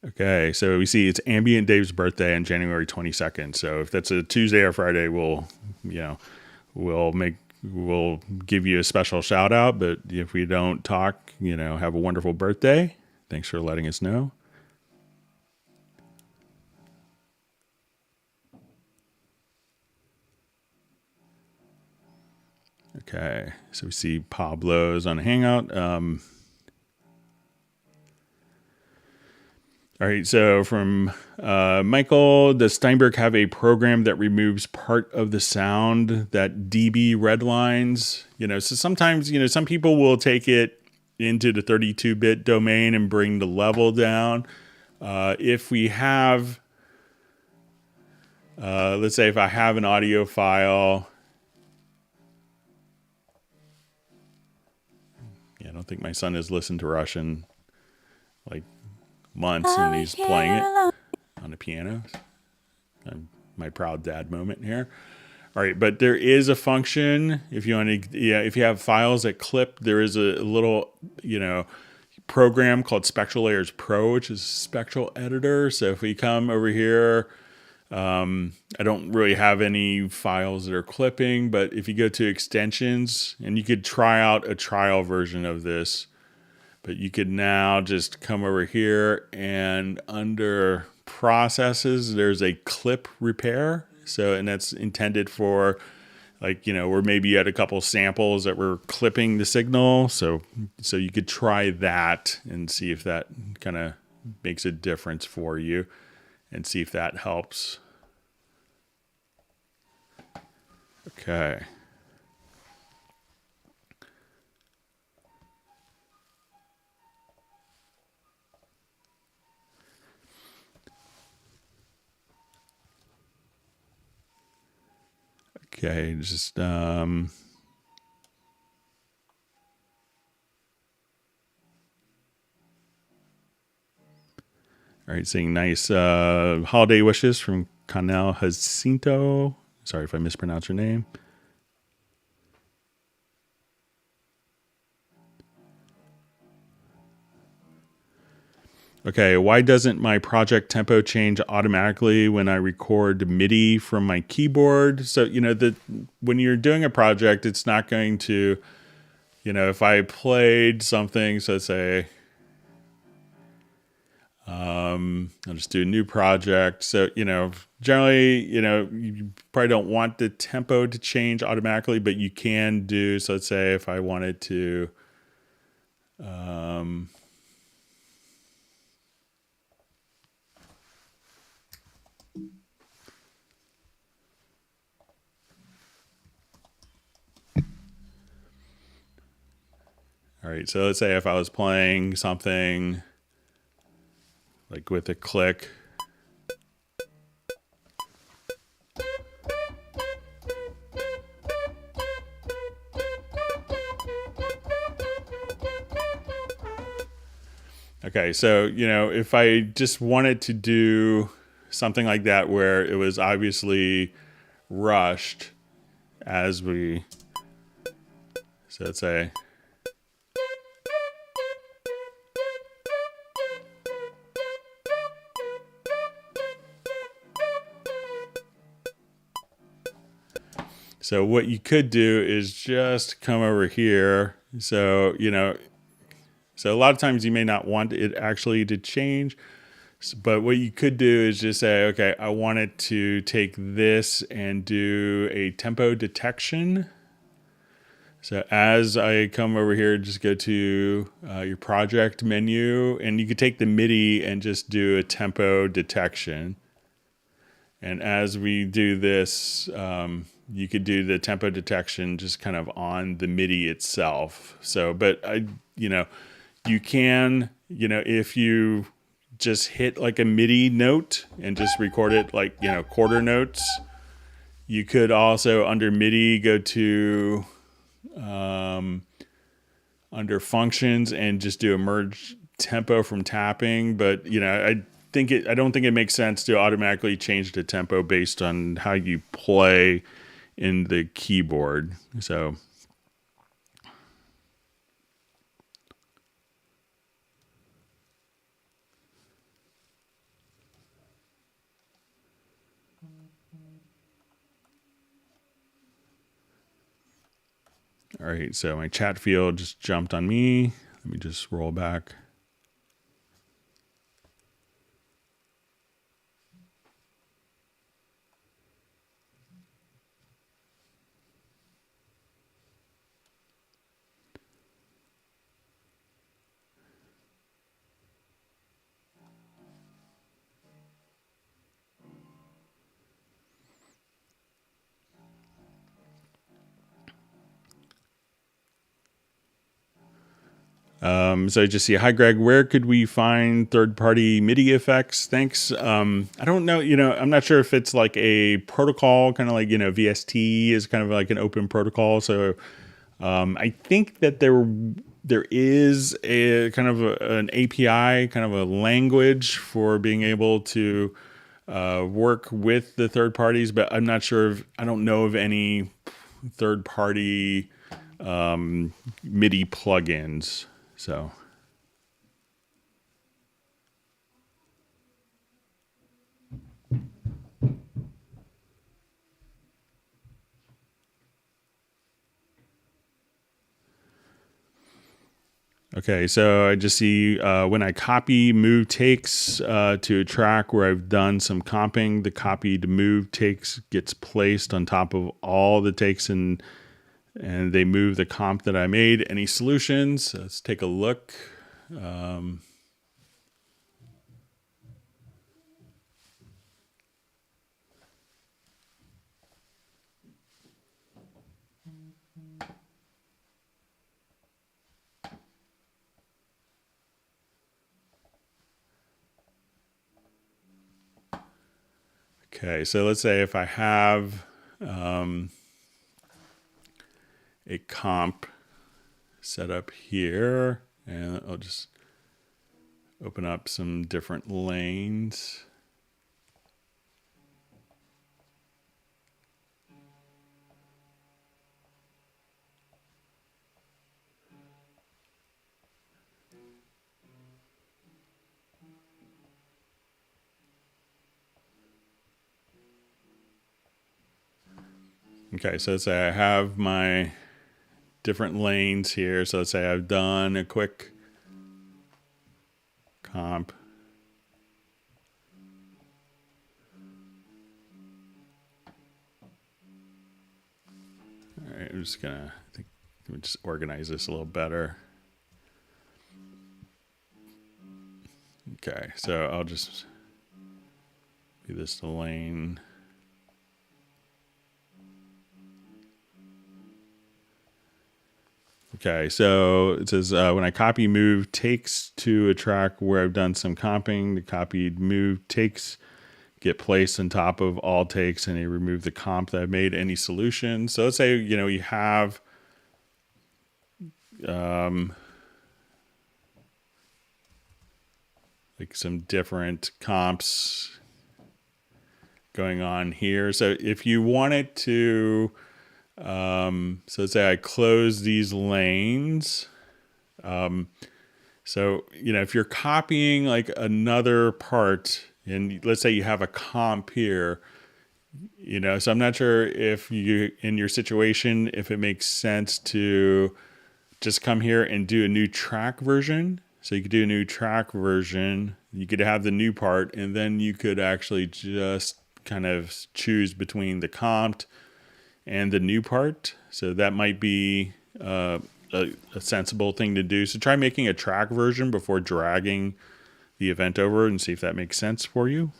Okay, so we see it's Ambient Dave's birthday on January 22nd. So if that's a Tuesday or Friday, we'll give you a special shout out. But if we don't talk, have a wonderful birthday. Thanks for letting us know. Okay, so we see Pablo's on Hangout. All right, so from Michael, does Steinberg have a program that removes part of the sound that dB redlines? So sometimes, some people will take it into the 32-bit domain and bring the level down. If we have, let's say if I have an audio file, I don't think my son has listened to Russian like months, and he's playing it on the piano. My proud dad moment here. All right, but there is a function if you want to, if you have files that clip, there is a little, program called Spectral Layers Pro, which is a spectral editor. So if we come over here, I don't really have any files that are clipping, but if you go to extensions, and you could try out a trial version of this, but you could now just come over here and under processes, there's a clip repair. So, and that's intended for where maybe you had a couple samples that were clipping the signal. So you could try that and see if that kind of makes a difference for you and see if that helps. Okay. Okay, just all right, saying nice holiday wishes from Canel Jacinto. Sorry if I mispronounced your name. Okay, why doesn't my project tempo change automatically when I record MIDI from my keyboard? So, when you're doing a project, it's not going to, if I played something, so let's say, I'll just do a new project. So, generally, you probably don't want the tempo to change automatically, but you can do, so let's say if I wanted to, all right, so let's say if I was playing something like with a click. Okay, so, if I just wanted to do something like that where it was obviously rushed as we, so let's say, so what you could do is just come over here. So, so a lot of times you may not want it actually to change, but what you could do is just say, okay, I want it to take this and do a tempo detection. So as I come over here, just go to your project menu, and you could take the MIDI and just do a tempo detection. And as we do this, you could do the tempo detection just kind of on the MIDI itself. So, but you can, if you just hit like a MIDI note and just record it like, quarter notes, you could also under MIDI go to under functions and just do a merge tempo from tapping. But, I don't think it makes sense to automatically change the tempo based on how you play in the keyboard. So, all right, so my chat field just jumped on me. Let me just roll back. So I just see, hi Greg, where could we find third-party MIDI effects? Thanks. I don't know, I'm not sure if it's like a protocol, kind of like, VST is kind of like an open protocol. So I think that there is a kind of an API, kind of a language for being able to work with the third parties, but I'm not sure I don't know of any third-party MIDI plugins. So, okay, so I just see when I copy move takes to a track where I've done some comping, the copied move takes gets placed on top of all the takes and they move the comp that I made. Any solutions? Let's take a look. Okay, so let's say if I have a comp set up here, and I'll just open up some different lanes. Okay, so let's say I have my different lanes here. So let's say I've done a quick comp. All right, I'm just gonna, I think let me just organize this a little better. Okay, so I'll just do this to lane. Okay, so it says when I copy move takes to a track where I've done some comping, the copied move takes get placed on top of all takes and they remove the comp that I've made. Any solution? So let's say, you have like some different comps going on here. So if you wanted to, so let's say I close these lanes. So, if you're copying like another part and let's say you have a comp here, so I'm not sure if you, in your situation, if it makes sense to just come here and do a new track version. So you could do a new track version. You could have the new part and then you could actually just kind of choose between the comped and the new part. So that might be a sensible thing to do. So try making a track version before dragging the event over and see if that makes sense for you.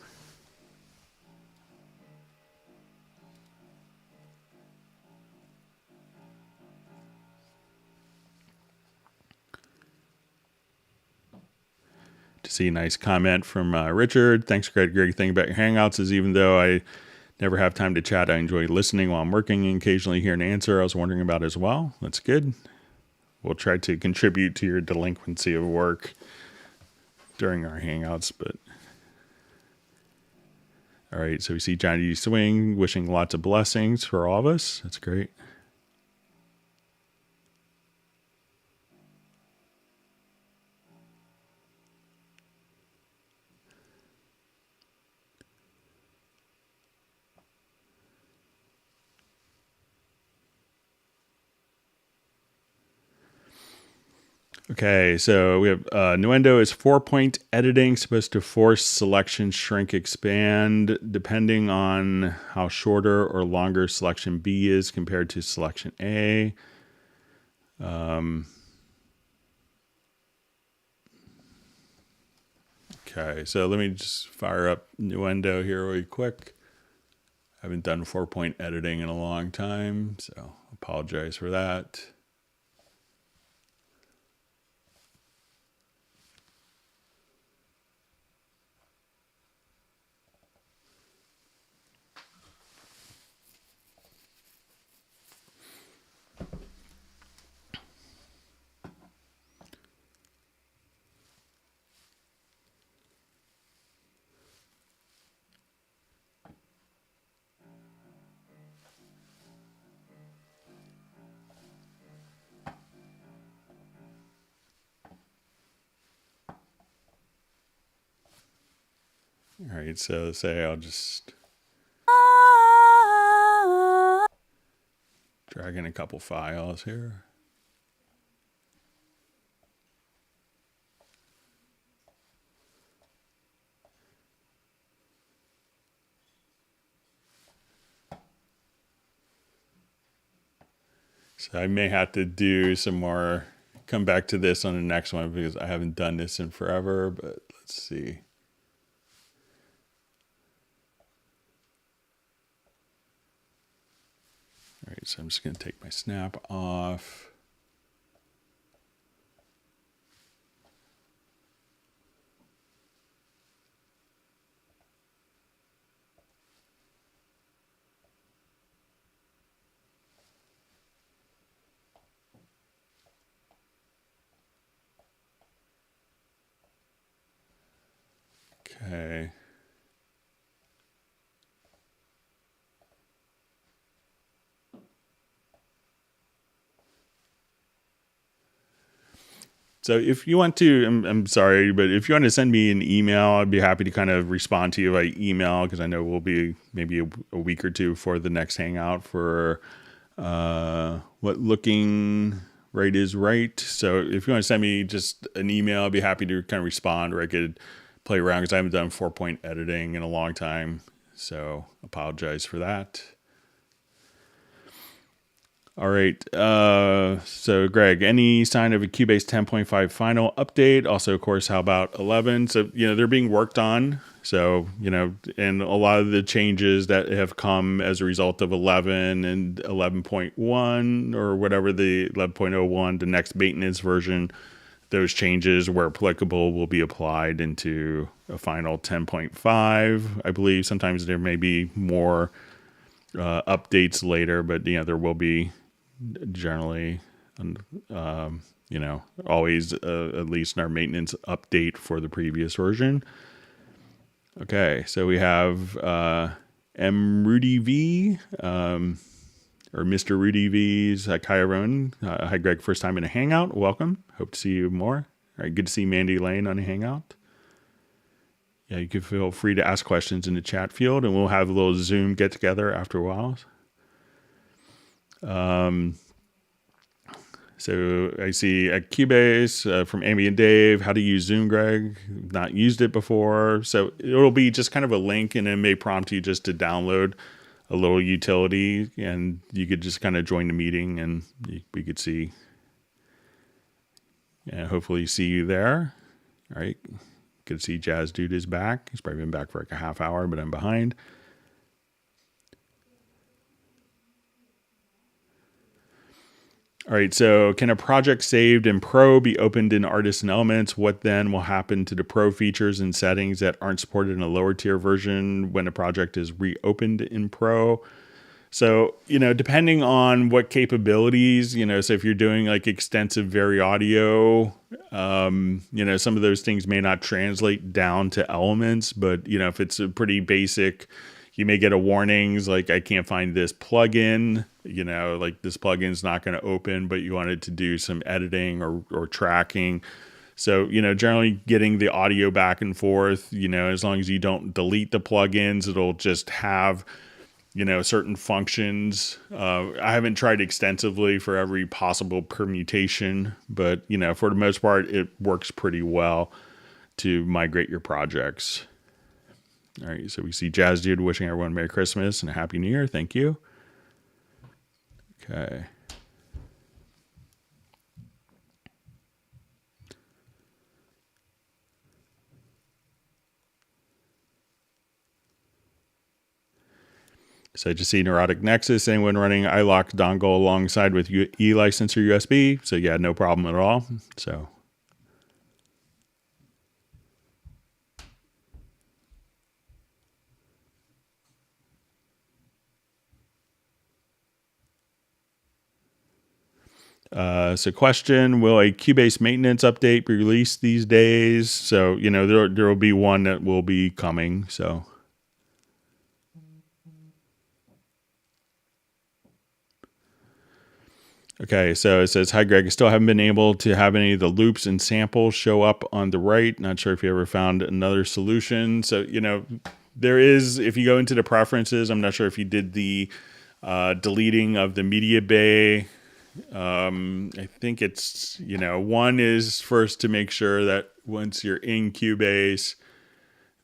To see a nice comment from Richard. Thanks, Greg. Great thing about your Hangouts is even though I never have time to chat, I enjoy listening while I'm working and occasionally hear an answer I was wondering about as well. That's good. We'll try to contribute to your delinquency of work during our Hangouts. But all right, so we see Johnny Swing wishing lots of blessings for all of us. That's great. Okay, so we have Nuendo is 4-point editing, supposed to force selection, shrink, expand, depending on how shorter or longer selection B is compared to selection A. Okay, so let me just fire up Nuendo here really quick. I haven't done 4-point editing in a long time, so apologize for that. All right, so say I'll just drag in a couple files here. So I may have to do some more, come back to this on the next one because I haven't done this in forever, but let's see. All right, so I'm just going to take my snap off. Okay. So if you want to, I'm sorry, but if you want to send me an email, I'd be happy to kind of respond to you by email because I know we'll be maybe a week or two for the next hangout for what looking right is right. So if you want to send me just an email, I'd be happy to kind of respond, or I could play around because I haven't done 4-point editing in a long time. So apologize for that. All right. So Greg, any sign of a Cubase 10.5 final update? Also, of course, how about 11? So, they're being worked on. So, and a lot of the changes that have come as a result of 11 and 11.1 or whatever the 11.01, the next maintenance version, those changes where applicable will be applied into a final 10.5. I believe sometimes there may be more updates later, but, there will be generally, always at least in our maintenance update for the previous version. Okay, so we have M. Rudy V, or Mr. Rudy V's Chiron. Hi, Greg. First time in a hangout. Welcome. Hope to see you more. All right, good to see Mandy Lane on a hangout. Yeah, you can feel free to ask questions in the chat field, and we'll have a little Zoom get together after a while. So I see at Cubase from Amy and Dave, how to use Zoom, Greg. Not used it before. So it'll be just kind of a link, and it may prompt you just to download a little utility, and you could just kind of join the meeting, and we could see. Yeah, hopefully see you there. All right. Good to see Jazz Dude is back. He's probably been back for like a half hour, but I'm behind. All right, so can a project saved in Pro be opened in Artist and Elements? What then will happen to the Pro features and settings that aren't supported in a lower tier version when a project is reopened in Pro? So, depending on what capabilities, so if you're doing like extensive vari audio, some of those things may not translate down to Elements, but, if it's a pretty basic, you may get a warnings like I can't find this plugin, like this plugin's not going to open, but you wanted to do some editing or tracking. So, generally getting the audio back and forth, as long as you don't delete the plugins, it'll just have, certain functions. I haven't tried extensively for every possible permutation, but, for the most part, it works pretty well to migrate your projects. All right, so we see Jazz Dude wishing everyone Merry Christmas and a Happy New Year. Thank you. Okay. So I just see Neurotic Nexus, anyone running iLock dongle alongside with e-license or USB. So yeah, no problem at all. So. So question, will a Cubase maintenance update be released these days? So, there will be one that will be coming. So. Okay, so it says, hi, Greg. I still haven't been able to have any of the loops and samples show up on the right. Not sure if you ever found another solution. So, there is, if you go into the preferences, I'm not sure if you did the deleting of the media bay. I think it's, one is first to make sure that once you're in Cubase,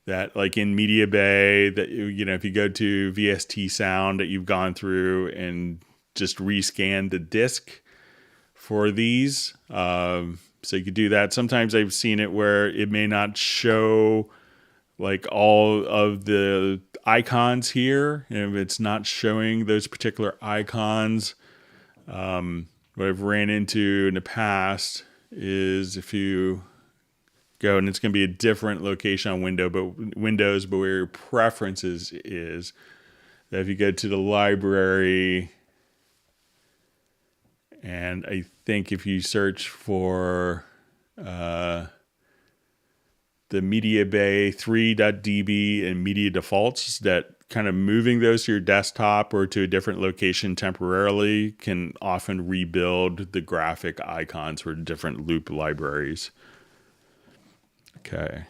that like in media bay, that, if you go to VST sound, that you've gone through and just rescan the disk for these. So you could do that. Sometimes I've seen it where it may not show like all of the icons here. And if it's not showing those particular icons, what I've ran into in the past is if you go, and it's going to be a different location on Windows, but where your preferences is, that if you go to the library, and I think if you search for the Media Bay 3.db and Media Defaults, that kind of moving those to your desktop or to a different location temporarily can often rebuild the graphic icons for different loop libraries. Okay.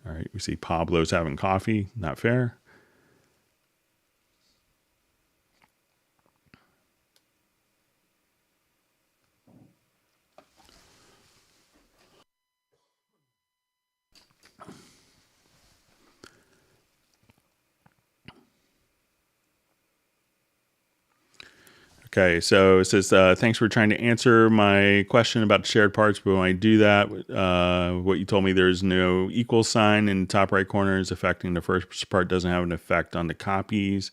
All right, we see Pablo's having coffee. Not fair. Okay, so it says, thanks for trying to answer my question about shared parts, but when I do that, what you told me, there's no equal sign in the top right corner is affecting the first part, doesn't have an effect on the copies.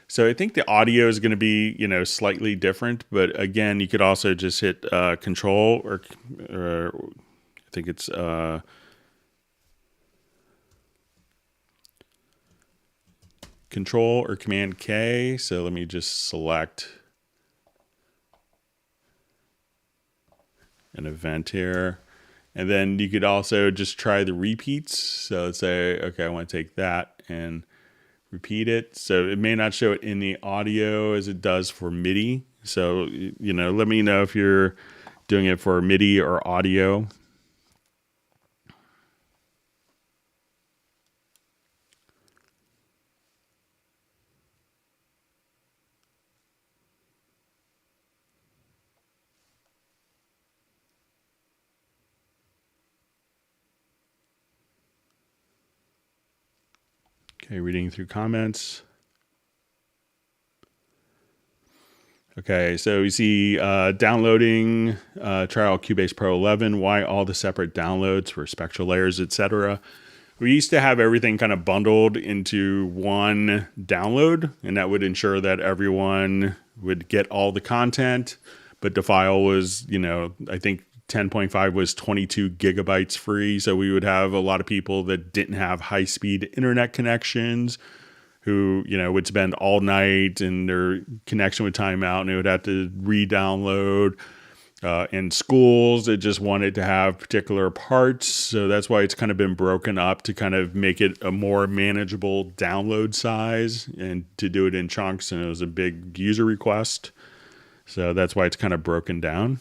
So I think the audio is going to be, slightly different, but again, you could also just hit Control or I think it's Control or Command K. So let me just select an event here. And then you could also just try the repeats. So let's say, okay, I want to take that and repeat it. So it may not show it in the audio as it does for MIDI. So, let me know if you're doing it for MIDI or audio. Okay, reading through comments. Okay, so you see downloading trial Cubase Pro 11, why all the separate downloads for Spectral Layers, etc. We used to have everything kind of bundled into one download, and that would ensure that everyone would get all the content, but the file was, I think 10.5 was 22 gigabytes free, so we would have a lot of people that didn't have high-speed internet connections who, would spend all night and their connection would time out and they would have to re-download. In schools, it just wanted to have particular parts. So that's why it's kind of been broken up to kind of make it a more manageable download size and to do it in chunks. And it was a big user request. So that's why it's kind of broken down.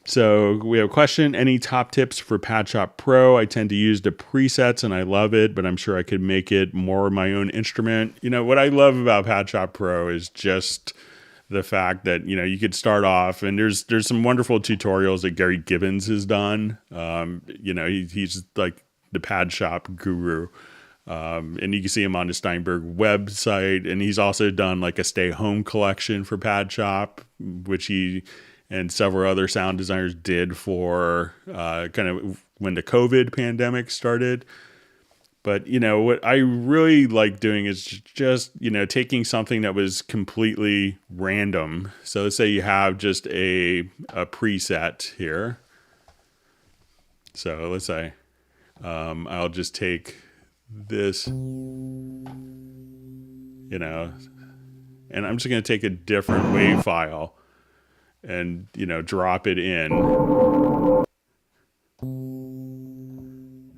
So we have a question. Any top tips for Pad Shop Pro? I tend to use the presets and I love it, but I'm sure I could make it more my own instrument. What I love about Pad Shop Pro is just the fact that, you could start off and there's some wonderful tutorials that Gary Gibbons has done. He's like the Pad Shop guru. And you can see him on the Steinberg website. And he's also done like a stay home collection for Pad Shop, which he and several other sound designers did for kind of when the COVID pandemic started. But, what I really like doing is just, taking something that was completely random. So let's say you have just a preset here. So let's say I'll just take this, And I'm just going to take a different wave file and, drop it in.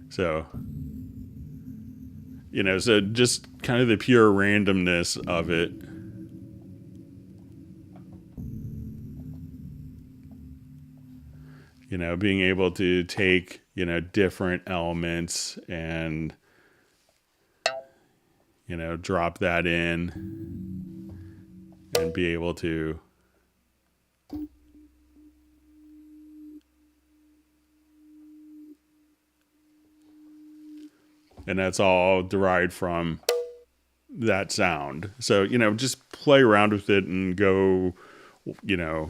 So, so just kind of the pure randomness of it. Being able to take, different elements and, drop that in and be able to and that's all derived from that sound. So, just play around with it and go,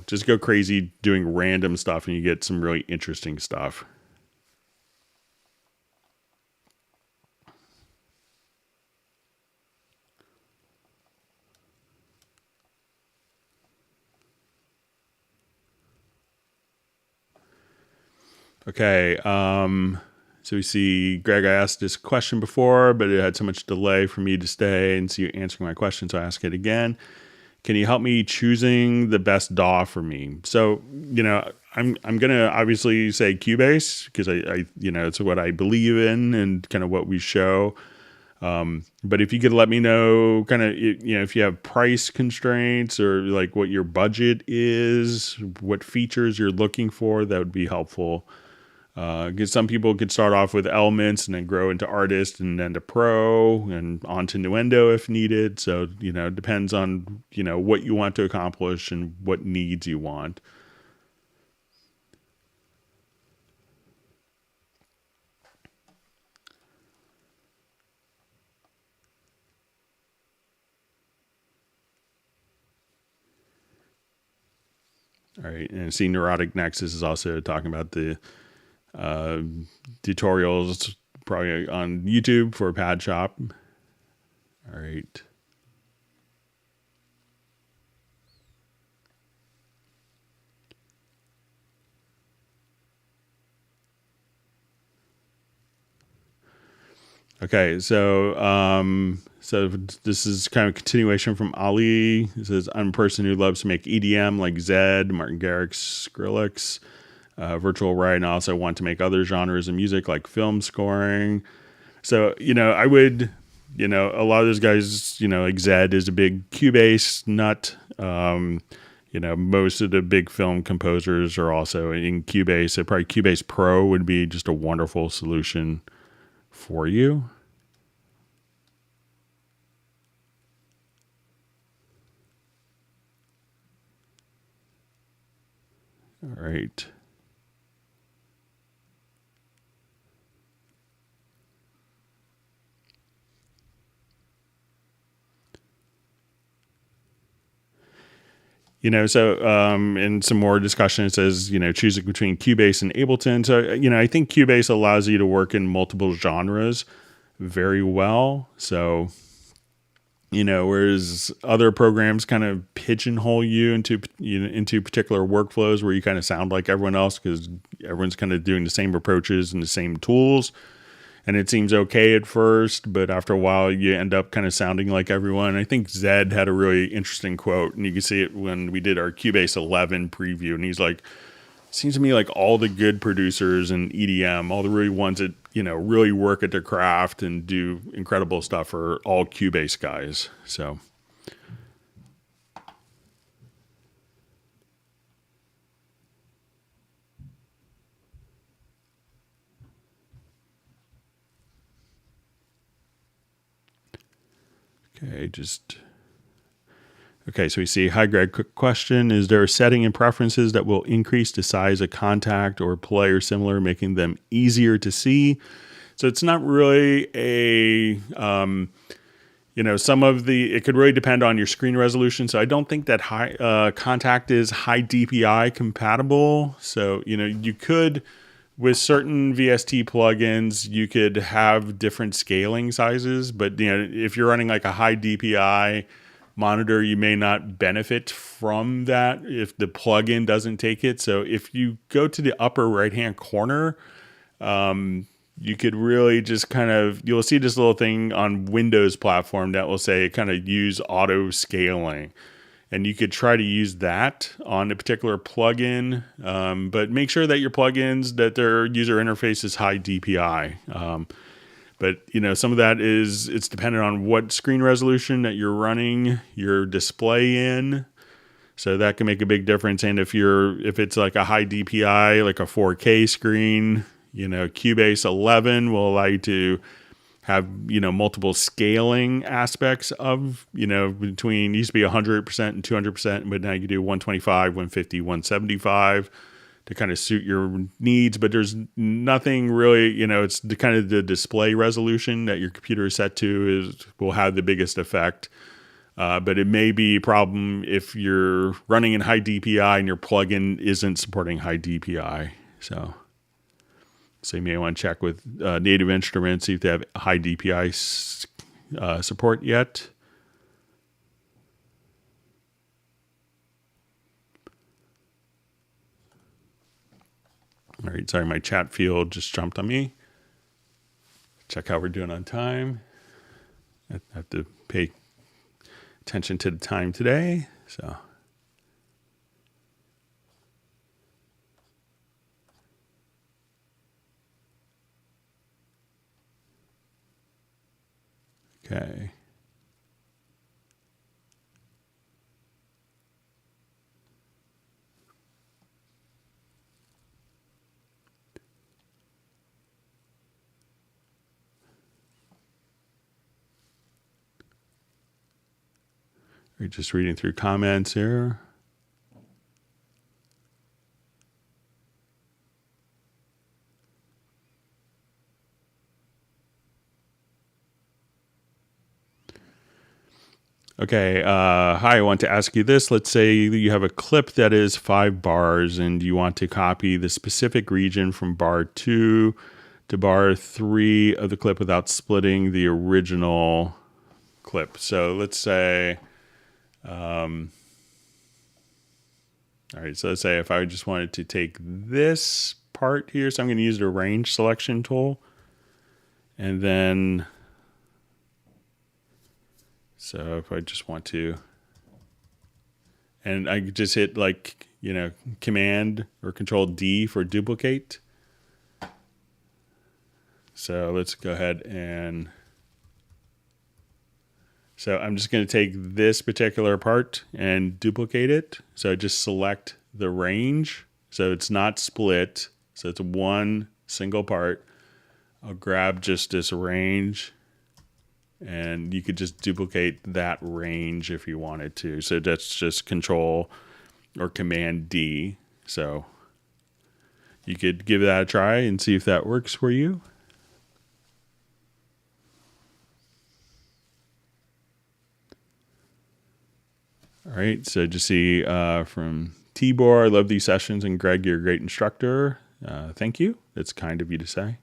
just go crazy doing random stuff and you get some really interesting stuff. Okay, so we see Greg, I asked this question before, but it had so much delay for me to stay and see you answering my question, so I ask it again. Can you help me choosing the best DAW for me? So, I'm gonna obviously say Cubase because I it's what I believe in and kind of what we show. But if you could let me know kind of, if you have price constraints or like what your budget is, what features you're looking for, that would be helpful. Because some people could start off with Elements and then grow into Artist and then to Pro and on to Nuendo if needed. So, it depends on, what you want to accomplish and what needs you want. All right. And see Neurotic Nexus is also talking about the tutorials probably on YouTube for Pad Shop. All right. Okay, so this is kind of a continuation from Ali. It says, I'm a person who loves to make EDM like Zed, Martin Garrix, Skrillex, Virtual Right, and I also want to make other genres of music like film scoring. So, I would, a lot of those guys, like Zed is a big Cubase nut. Most of the big film composers are also in Cubase. So probably Cubase Pro would be just a wonderful solution for you. All right. In some more discussion, it says, choosing between Cubase and Ableton. So, I think Cubase allows you to work in multiple genres very well. So, whereas other programs kind of pigeonhole you into particular workflows where you kind of sound like everyone else because everyone's kind of doing the same approaches and the same tools. And it seems okay at first, but after a while you end up kind of sounding like everyone. I think Zed had a really interesting quote, and you can see it when we did our Cubase 11 preview. And he's like, seems to me like all the good producers in EDM, all the really ones that, really work at their craft and do incredible stuff are all Cubase guys. So. Okay, so we see, hi Greg, quick question. Is there a setting in preferences that will increase the size of contact or play or similar, making them easier to see? So it's not really it could really depend on your screen resolution. So I don't think that high contact is high DPI compatible. So, you could, with certain VST plugins, you could have different scaling sizes, but if you're running like a high DPI monitor, you may not benefit from that if the plugin doesn't take it. So if you go to the upper right hand corner, you could really just you'll see this little thing on Windows platform that will say kind of use auto scaling. And you could try to use that on a particular plugin, but make sure that your plugins, that their user interface is high DPI. But some of that it's dependent on what screen resolution that you're running your display in. So that can make a big difference. And if it's like a high DPI, like a 4K screen, Cubase 11 will allow you to have, multiple scaling aspects of, between, used to be 100% and 200%, but now you can do 125, 150, 175 to kind of suit your needs. But there's nothing really, it's the display resolution that your computer is set to will have the biggest effect. But it may be a problem if you're running in high DPI and your plugin isn't supporting high DPI. So you may want to check with Native Instruments, see if they have high DPI support yet. All right, sorry, my chat field just jumped on me. Check how we're doing on time. I have to pay attention to the time today, so. Okay. We're just reading through comments here. Okay, hi, I want to ask you this. Let's say you have a clip that is 5 bars and you want to copy the specific region from bar 2 to bar 3 of the clip without splitting the original clip. So let's say, all right, so let's say if I just wanted to take this part here, so I'm going to use the range selection tool, and then so if I just want to, and I just hit Command or Control D for duplicate. So let's go ahead and, so I'm just going to take this particular part and duplicate it. So I just select the range. So it's not split. So it's one single part. I'll grab just this range. And you could just duplicate that range if you wanted to. So that's just Control or Command D. So you could give that a try and see if that works for you. All right, so just see from Tibor, I love these sessions, and Greg, you're a great instructor. Thank you. That's kind of you to say.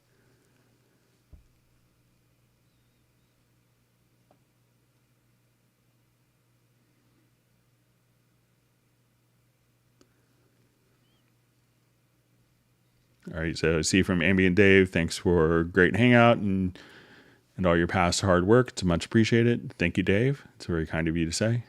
All right, so see from Ambient Dave, thanks for a great hangout and all your past hard work. It's much appreciated. Thank you, Dave. It's very kind of you to say.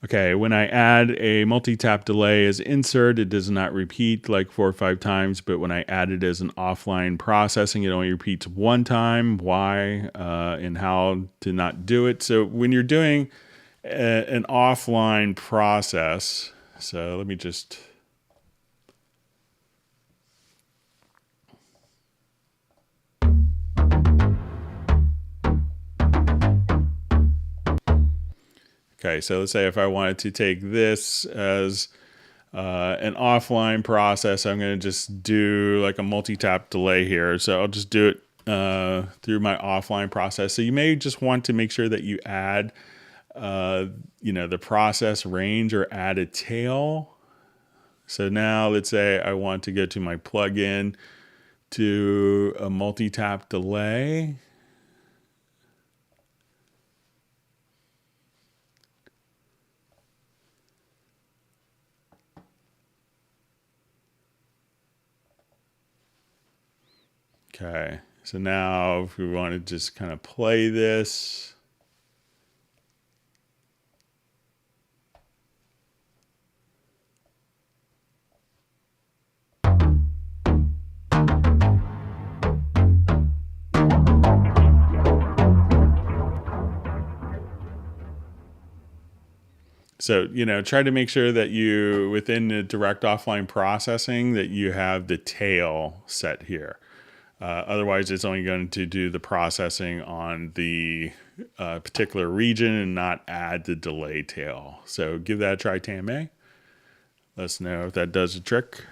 Okay, when I add a multi-tap delay as insert, it does not repeat like 4 or 5 times, but when I add it as an offline processing, it only repeats 1 time. Why and how to not do it. So when you're doing an offline process, so let me just... Okay, so let's say if I wanted to take this as an offline process, I'm going to just do like a multi-tap delay here. So I'll just do it through my offline process. So you may just want to make sure that you add, the process range or add a tail. So now let's say I want to go to my plugin to a multi-tap delay. Okay, so now if we want to just kind of play this. So, try to make sure that you, within the direct offline processing, that you have the tail set here. Otherwise, it's only going to do the processing on the particular region and not add the delay tail. So give that a try, TMA. Let us know if that does the trick.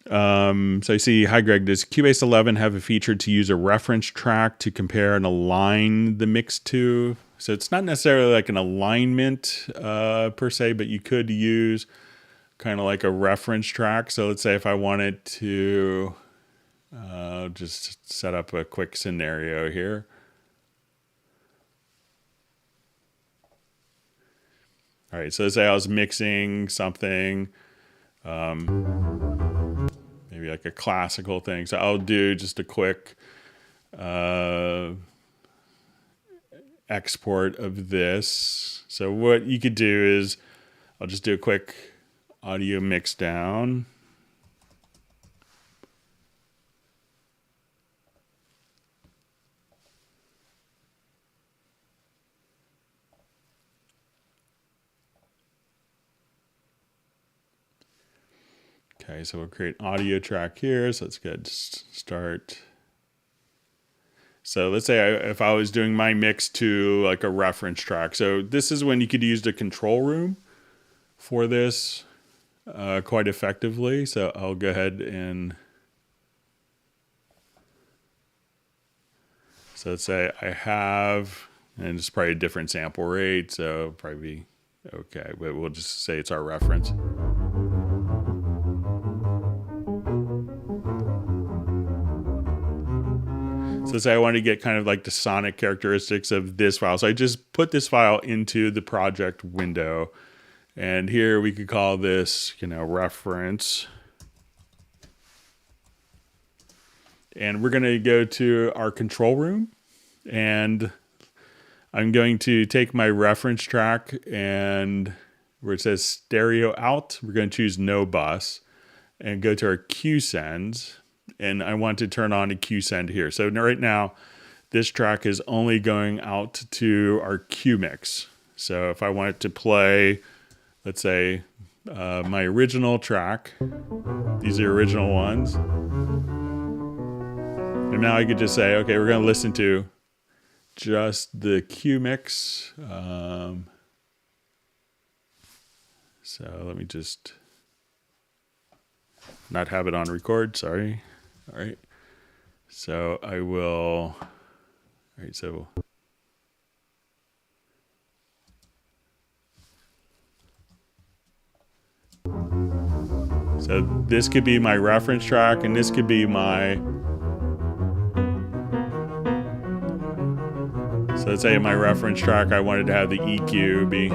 So I see, hi Greg, does Cubase 11 have a feature to use a reference track to compare and align the mix to? So it's not necessarily like an alignment per se, but you could use kind of like a reference track. So let's say if I wanted to just set up a quick scenario here. All right, so let's say I was mixing something, maybe like a classical thing. So I'll do just a quick export of this. So what you could do is I'll just do a quick audio mix down. Okay, so we'll create an audio track here. So let's get start. So let's say if I was doing my mix to like a reference track. So this is when you could use the control room for this quite effectively. So I'll go ahead and, so let's say I have, and it's probably a different sample rate. So it'll probably be okay, but we'll just say it's our reference. So say I want to get kind of like the sonic characteristics of this file. So I just put this file into the project window. And here we could call this, reference. And we're going to go to our control room. And I'm going to take my reference track and where it says stereo out, we're going to choose no bus and go to our Q sends. And I want to turn on a Q send here. So right now, this track is only going out to our Q mix. So if I wanted to play, let's say, my original track, these are original ones. And now I could just say, okay, we're going to listen to just the Q mix. So let me just not have it on record, sorry. All right, so I will, all right, so this could be my reference track and this could be my, so let's say my reference track, I wanted to have the EQ be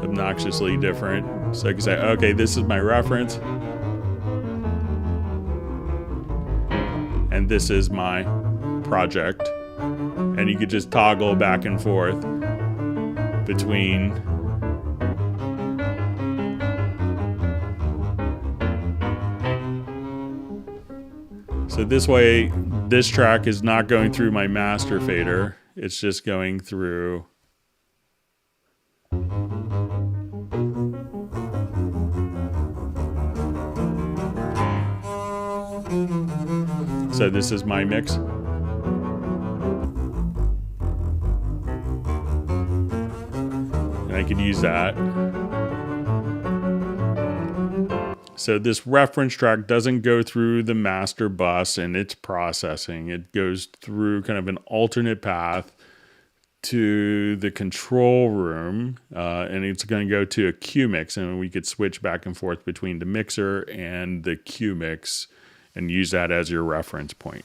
obnoxiously different. So I can say, okay, this is my reference. And this is my project. And you could just toggle back and forth between so this way, this track is not going through my master fader. It's just going through so this is my mix. And I can use that. So this reference track doesn't go through the master bus and its processing. It goes through kind of an alternate path to the control room, and it's going to go to a Q mix, and we could switch back and forth between the mixer and the Q mix and use that as your reference point.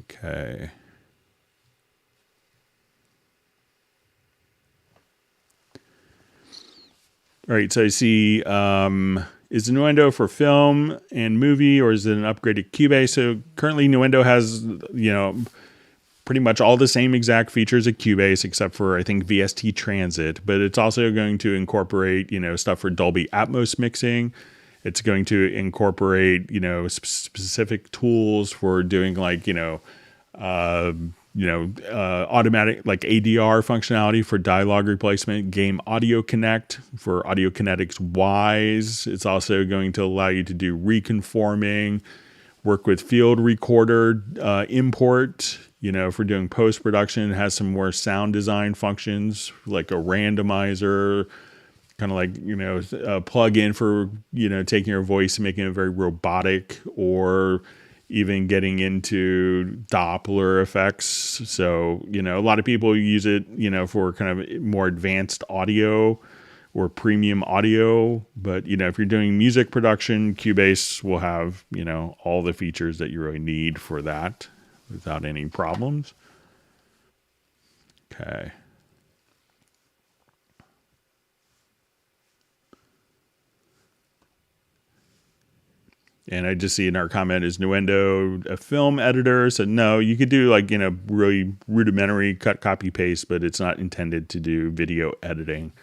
Okay. All right, so I see, is Nuendo for film and movie, or is it an upgraded Cubase? So currently Nuendo has, pretty much all the same exact features as Cubase, except for, I think, VST Transit. But it's also going to incorporate, stuff for Dolby Atmos mixing. It's going to incorporate, specific tools for doing automatic like ADR functionality for dialogue replacement, game audio connect for audio kinetics wise. It's also going to allow you to do reconforming, work with field recorder import, for doing post-production. It has some more sound design functions like a randomizer, kind of like, a plug-in for, taking your voice and making it very robotic, or even getting into Doppler effects. So, a lot of people use it, for kind of more advanced audio or premium audio. But, if you're doing music production, Cubase will have, all the features that you really need for that without any problems. Okay. And I just see in our comment, is Nuendo a film editor? So no, you could do really rudimentary cut, copy, paste, but it's not intended to do video editing.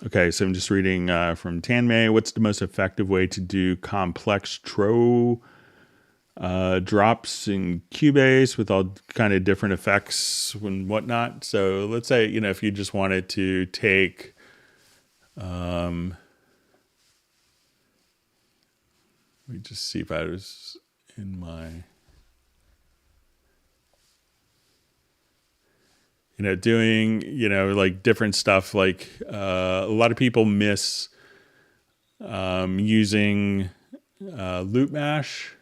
Okay, so I'm just reading from Tanmay. What's the most effective way to do complex drops in Cubase with all kind of different effects and whatnot? So let's say, if you just wanted to take, let me just see if I was in my, doing, like different stuff. Like a lot of people miss using loop mash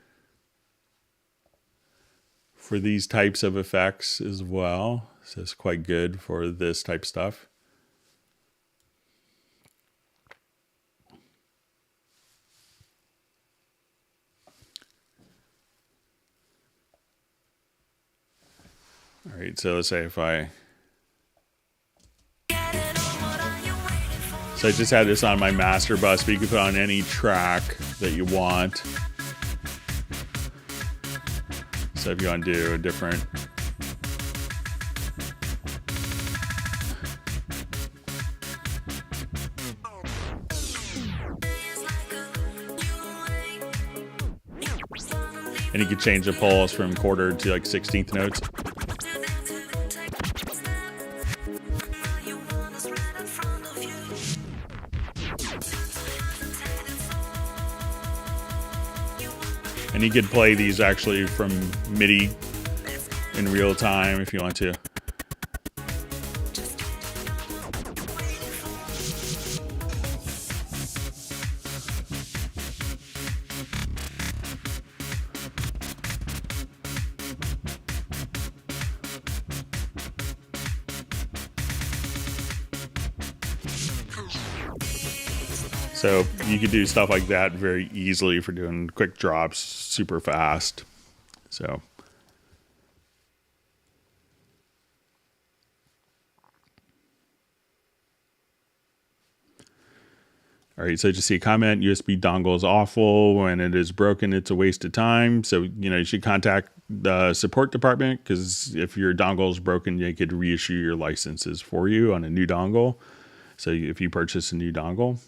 for these types of effects as well. So it's quite good for this type of stuff. All right, so let's say if I... So I just had this on my master bus, but you can put on any track that you want. So if you want to do a different... And you can change the pulse from quarter to like 16th notes. And you could play these actually from Midi in real time if you want to. So you could do stuff like that very easily for doing quick drops super fast. So all right, so just see a comment, USB dongle is awful. When it is broken, it's a waste of time. So, you should contact the support department, because if your dongle is broken, they could reissue your licenses for you on a new dongle. So if you purchase a new dongle.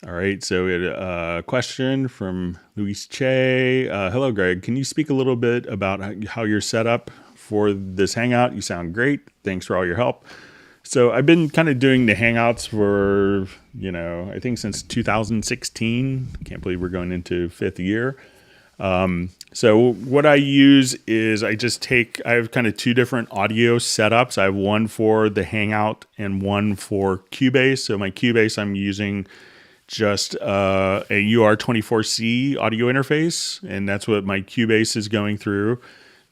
All right, so we had a question from Luis Che. Hello, Greg. Can you speak a little bit about how you're set up for this Hangout? You sound great. Thanks for all your help. So I've been kind of doing the Hangouts for, I think since 2016. Can't believe we're going into 5th year. So what I use is I have kind of two different audio setups. I have one for the Hangout and one for Cubase. So my Cubase, I'm using just a UR24C audio interface, and that's what my Cubase is going through.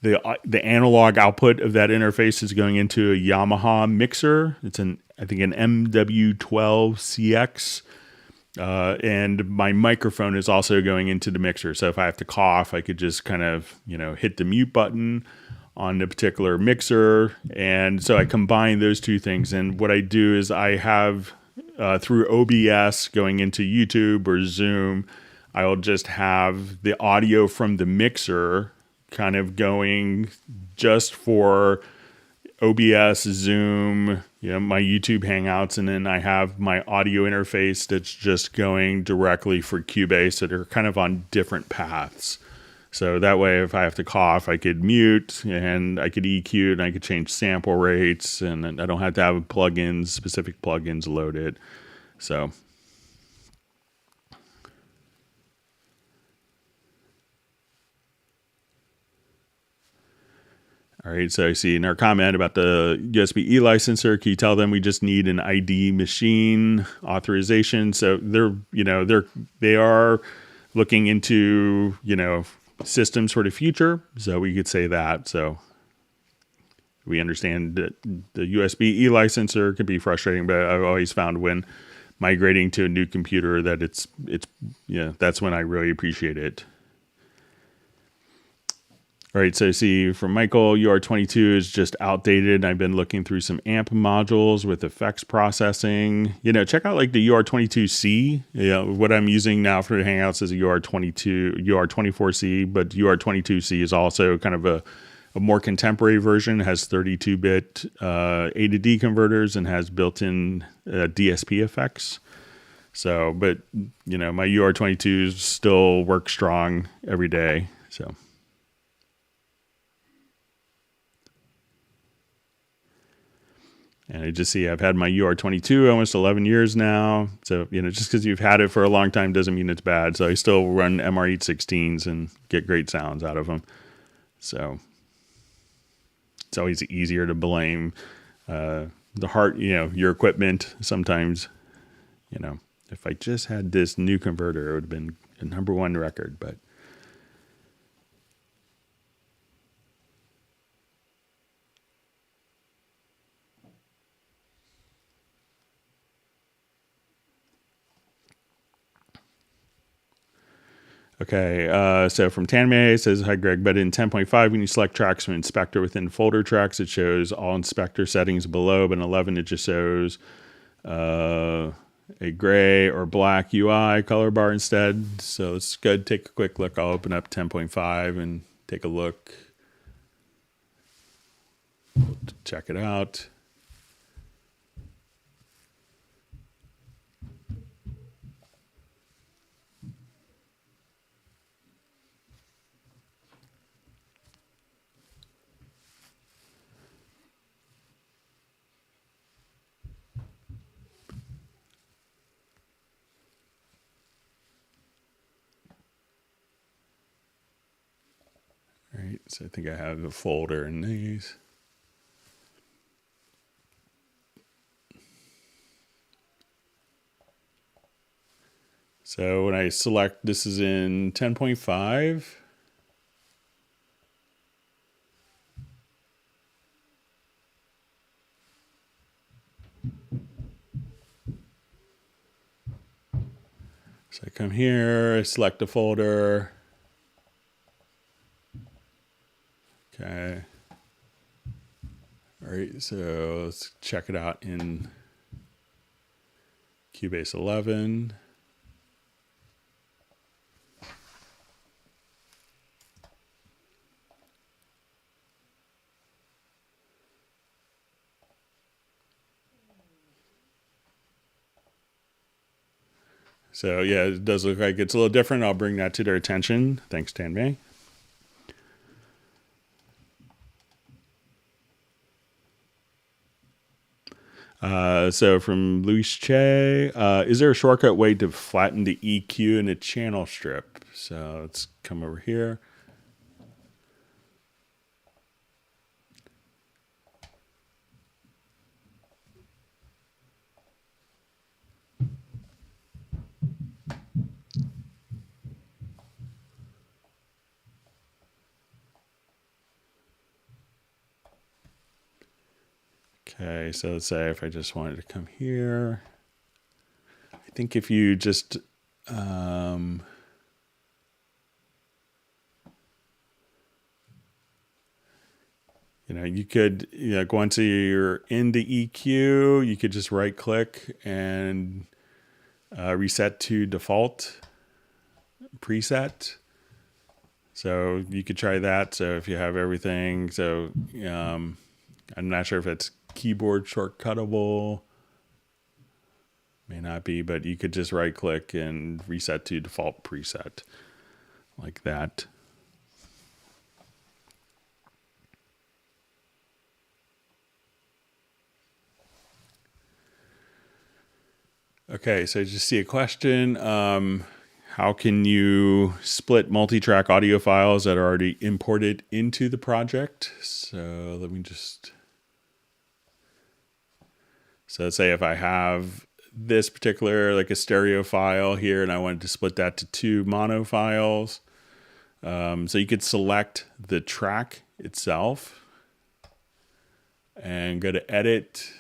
The analog output of that interface is going into a Yamaha mixer. It's I think an MW12CX. And my microphone is also going into the mixer. So if I have to cough, I could just kind of, hit the mute button on the particular mixer. And so I combine those two things. And what I do is I have, through OBS going into YouTube or Zoom, I'll just have the audio from the mixer kind of going just for OBS, Zoom, my YouTube Hangouts, and then I have my audio interface that's just going directly for Cubase that are kind of on different paths. So that way, if I have to cough, I could mute and I could EQ and I could change sample rates, and I don't have to have specific plugins loaded. So. All right, so I see in our comment about the USB-E licensor, can you tell them we just need an ID machine authorization? So they are looking into, systems for the future. So we could say that. So we understand that the USB-E licensor can be frustrating, but I've always found when migrating to a new computer that that's when I really appreciate it. All right, so I see from Michael, UR22 is just outdated. I've been looking through some amp modules with effects processing. Check out like the UR22C. What I'm using now for the Hangouts is a UR24C, but UR22C is also kind of a more contemporary version. It has 32-bit A to D converters and has built-in DSP effects. So, but my UR22s still work strong every day. So. And I just see I've had my UR22 almost 11 years now. So, just because you've had it for a long time doesn't mean it's bad. So I still run MR816s and get great sounds out of them. So it's always easier to blame your equipment. Sometimes, if I just had this new converter, it would have been a #1 record. But okay, so from Tanmay, it says, hi, Greg, but in 10.5, when you select tracks from Inspector within folder tracks, it shows all Inspector settings below, but in 11, it just shows a gray or black UI color bar instead. So let's go ahead and take a quick look. I'll open up 10.5 and take a look. Check it out. All right, so I think I have a folder in these. So when I select, this is in 10.5. So I come here, I select a folder. Okay. All right, so let's check it out in Cubase 11. So yeah, it does look like it's a little different. I'll bring that to their attention. Thanks, Tanmay. So from Luis Che, is there a shortcut way to flatten the EQ in a channel strip? So let's come over here. Okay, so let's say if I just wanted to come here, I think if you just, you could, once you're in the EQ, you could just right click and reset to default preset. So you could try that. So if you have everything, so I'm not sure if it's keyboard shortcuttable. May not be, but you could just right click and reset to default preset like that. Okay, so just see a question. How can you split multi-track audio files that are already imported into the project? So let me just... So let's say if I have this particular, like a stereo file here, and I wanted to split that to 2 mono files. So you could select the track itself and go to edit,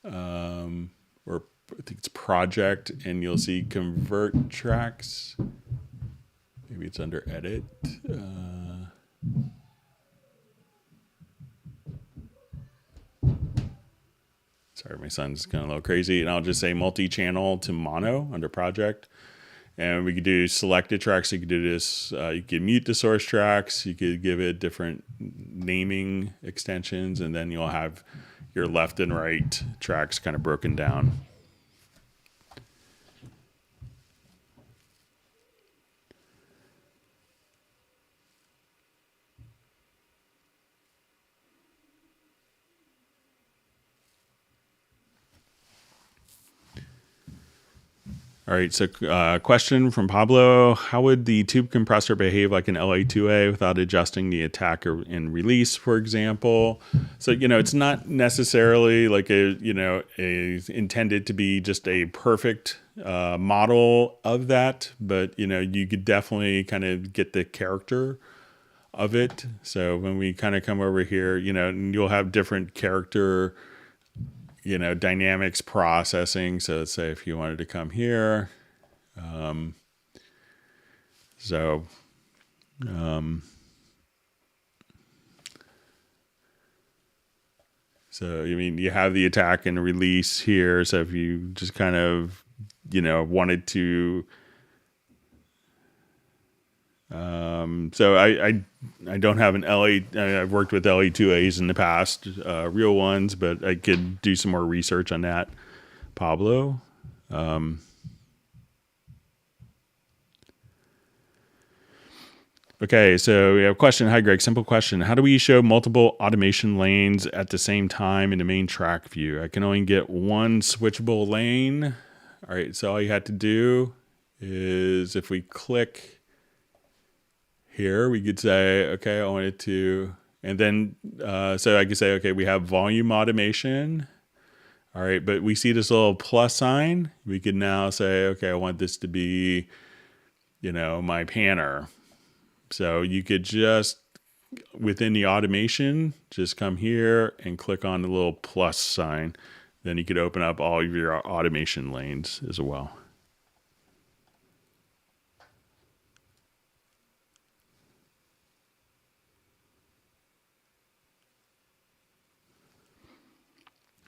or I think it's project, and you'll see convert tracks. Maybe it's under edit. Sorry, my son's going a little crazy. And I'll just say multi-channel to mono under project. And we could do selected tracks. You could do this. You could mute the source tracks. You could give it different naming extensions. And then you'll have your left and right tracks kind of broken down. All right, so question from Pablo. How would the tube compressor behave like an LA2A without adjusting the attack and release, for example? So, it's not necessarily like a intended to be just a perfect model of that, but, you could definitely kind of get the character of it. So when we kind of come over here, you'll have different character dynamics processing. So let's say if you wanted to come here, so you have the attack and release here. So if you just kind of, wanted to, so I don't have an I've worked with LA2As in the past, real ones, but I could do some more research on that, Pablo. Okay, so we have a question. Hi, Greg. Simple question. How do we show multiple automation lanes at the same time in the main track view? I can only get one switchable lane. All right, so all you have to do is if we click here, we could say, okay, I want it to, and then, so I could say, okay, we have volume automation. All right, but we see this little plus sign. We could now say, okay, I want this to be, my panner. So you could just, within the automation, just come here and click on the little plus sign. Then you could open up all of your automation lanes as well.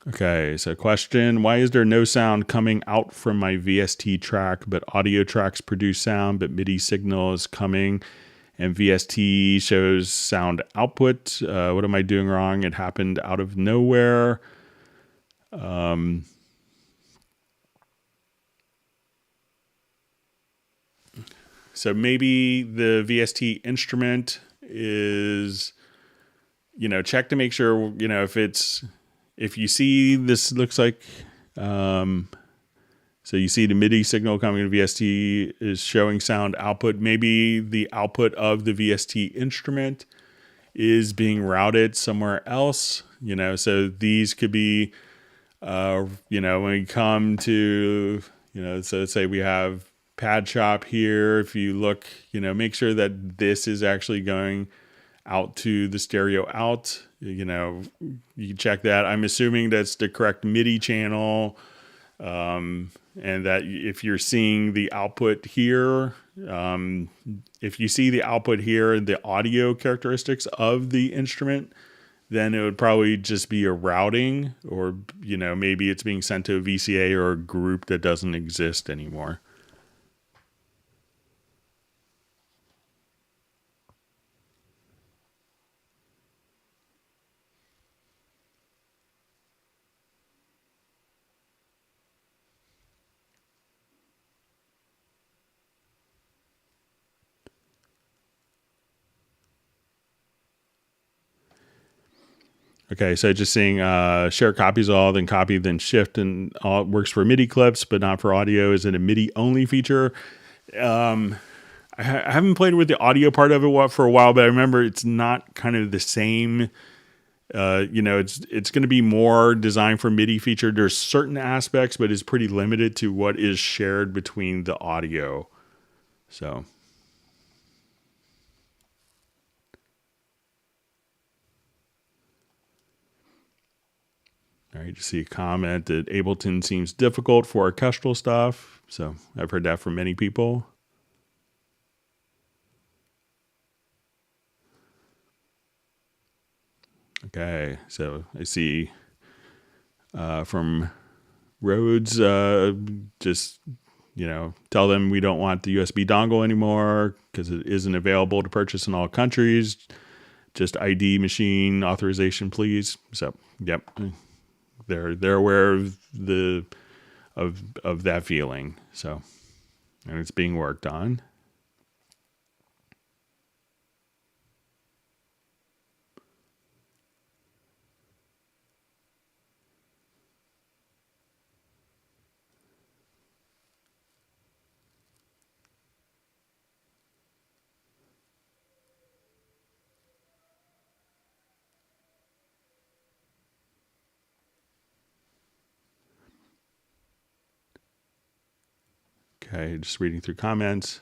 Okay, so question, why is there no sound coming out from my VST track, but audio tracks produce sound, but MIDI signal is coming and VST shows sound output? What am I doing wrong? It happened out of nowhere. So maybe the VST instrument is, check to make sure, if it's, if you see this looks like, so you see the MIDI signal coming to VST is showing sound output. Maybe the output of the VST instrument is being routed somewhere else, so these could be, when we come to, so let's say we have pad shop here. If you look, make sure that this is actually going out to the stereo out, you can check that. I'm assuming that's the correct MIDI channel. And that if you're seeing the output here, if you see the output here, the audio characteristics of the instrument, then it would probably just be a routing, or, maybe it's being sent to a VCA or a group that doesn't exist anymore. Okay, so just seeing share copies all, then copy, then shift, and all works for MIDI clips, but not for audio. Is it a MIDI only feature? I haven't played with the audio part of it for a while, but I remember it's not kind of the same. It's going to be more designed for MIDI feature. There's certain aspects, but it's pretty limited to what is shared between the audio. So. All right, you see a comment that Ableton seems difficult for orchestral stuff. So I've heard that from many people. Okay, so I see from Rhodes, just, tell them we don't want the USB dongle anymore because it isn't available to purchase in all countries. Just ID machine authorization, please. So, yep. They're aware of of that feeling. So, and it's being worked on. Okay, just reading through comments.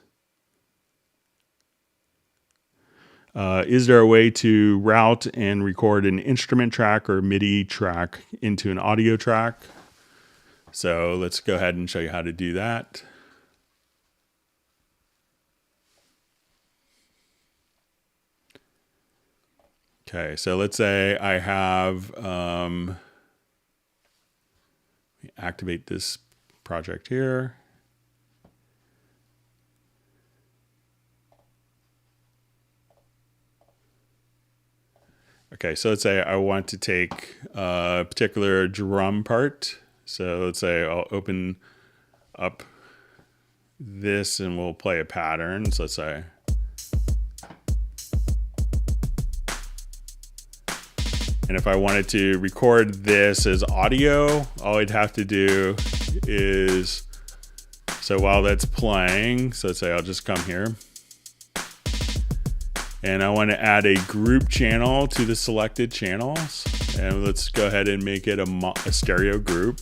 Is there a way to route and record an instrument track or MIDI track into an audio track? So let's go ahead and show you how to do that. Okay, so let's say I have, activate this project here. Okay, so let's say I want to take a particular drum part. So let's say I'll open up this and we'll play a pattern. So let's say. And if I wanted to record this as audio, all I'd have to do is, so while that's playing, so let's say I'll just come here. And I want to add a group channel to the selected channels. And let's go ahead and make it a stereo group.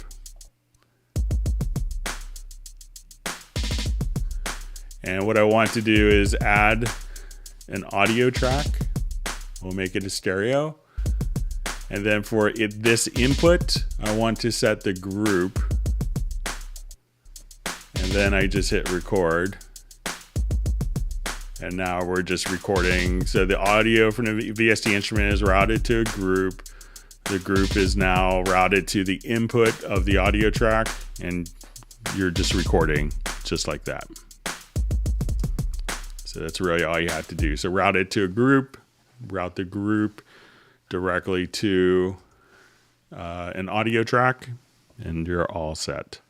And what I want to do is add an audio track. We'll make it a stereo. And then for this input, I want to set the group. And then I just hit record. And now we're just recording. So the audio from the VST instrument is routed to a group. The group is now routed to the input of the audio track. And you're just recording just like that. So that's really all you have to do. So route it to a group, route the group directly to an audio track, and you're all set.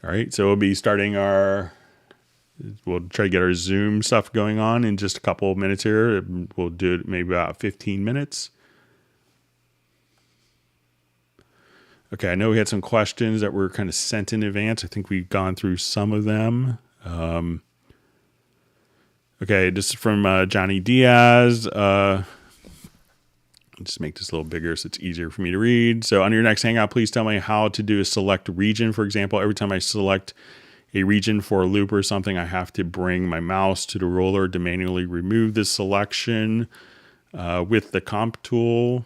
All right, so we'll be starting we'll try to get our Zoom stuff going on in just a couple of minutes here. We'll do it maybe about 15 minutes. Okay, I know we had some questions that were kind of sent in advance. I think we've gone through some of them. Okay, this is from Johnny Diaz. Just make this a little bigger so it's easier for me to read. So on your next Hangout, please tell me how to do a select region. For example, every time I select a region for a loop or something, I have to bring my mouse to the roller to manually remove this selection with the comp tool.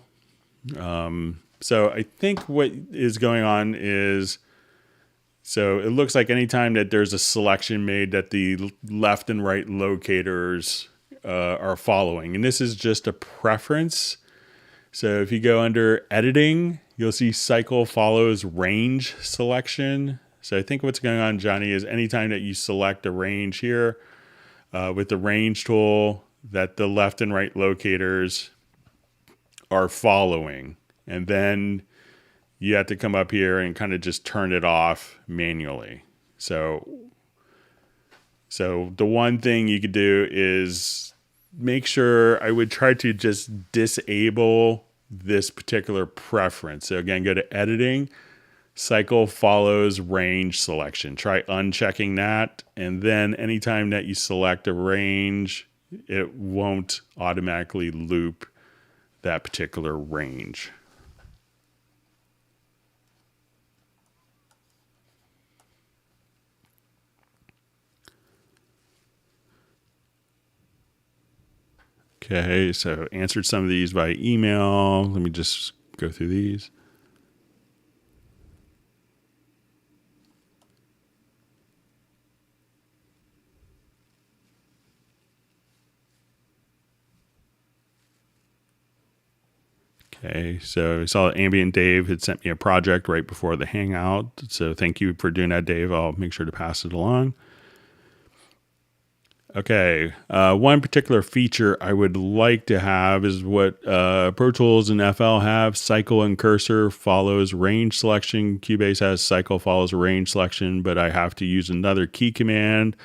So I think what is going on is, so it looks like anytime that there's a selection made that the left and right locators are following. And this is just a preference. So if you go under editing, you'll see cycle follows range selection. So I think what's going on, Johnny, is anytime that you select a range here with the range tool, that the left and right locators are following. And then you have to come up here and kind of just turn it off manually. So the one thing you could do is make sure, I would try to just disable this particular preference. So again, go to editing, cycle follows range selection. Try unchecking that. And then anytime that you select a range, it won't automatically loop that particular range. Okay, so answered some of these by email. Let me just go through these. Okay, so I saw Ambient Dave had sent me a project right before the Hangout. So thank you for doing that, Dave. I'll make sure to pass it along. Okay, one particular feature I would like to have is what Pro Tools and FL have. Cycle and cursor follows range selection. Cubase has cycle follows range selection, but I have to use another key command.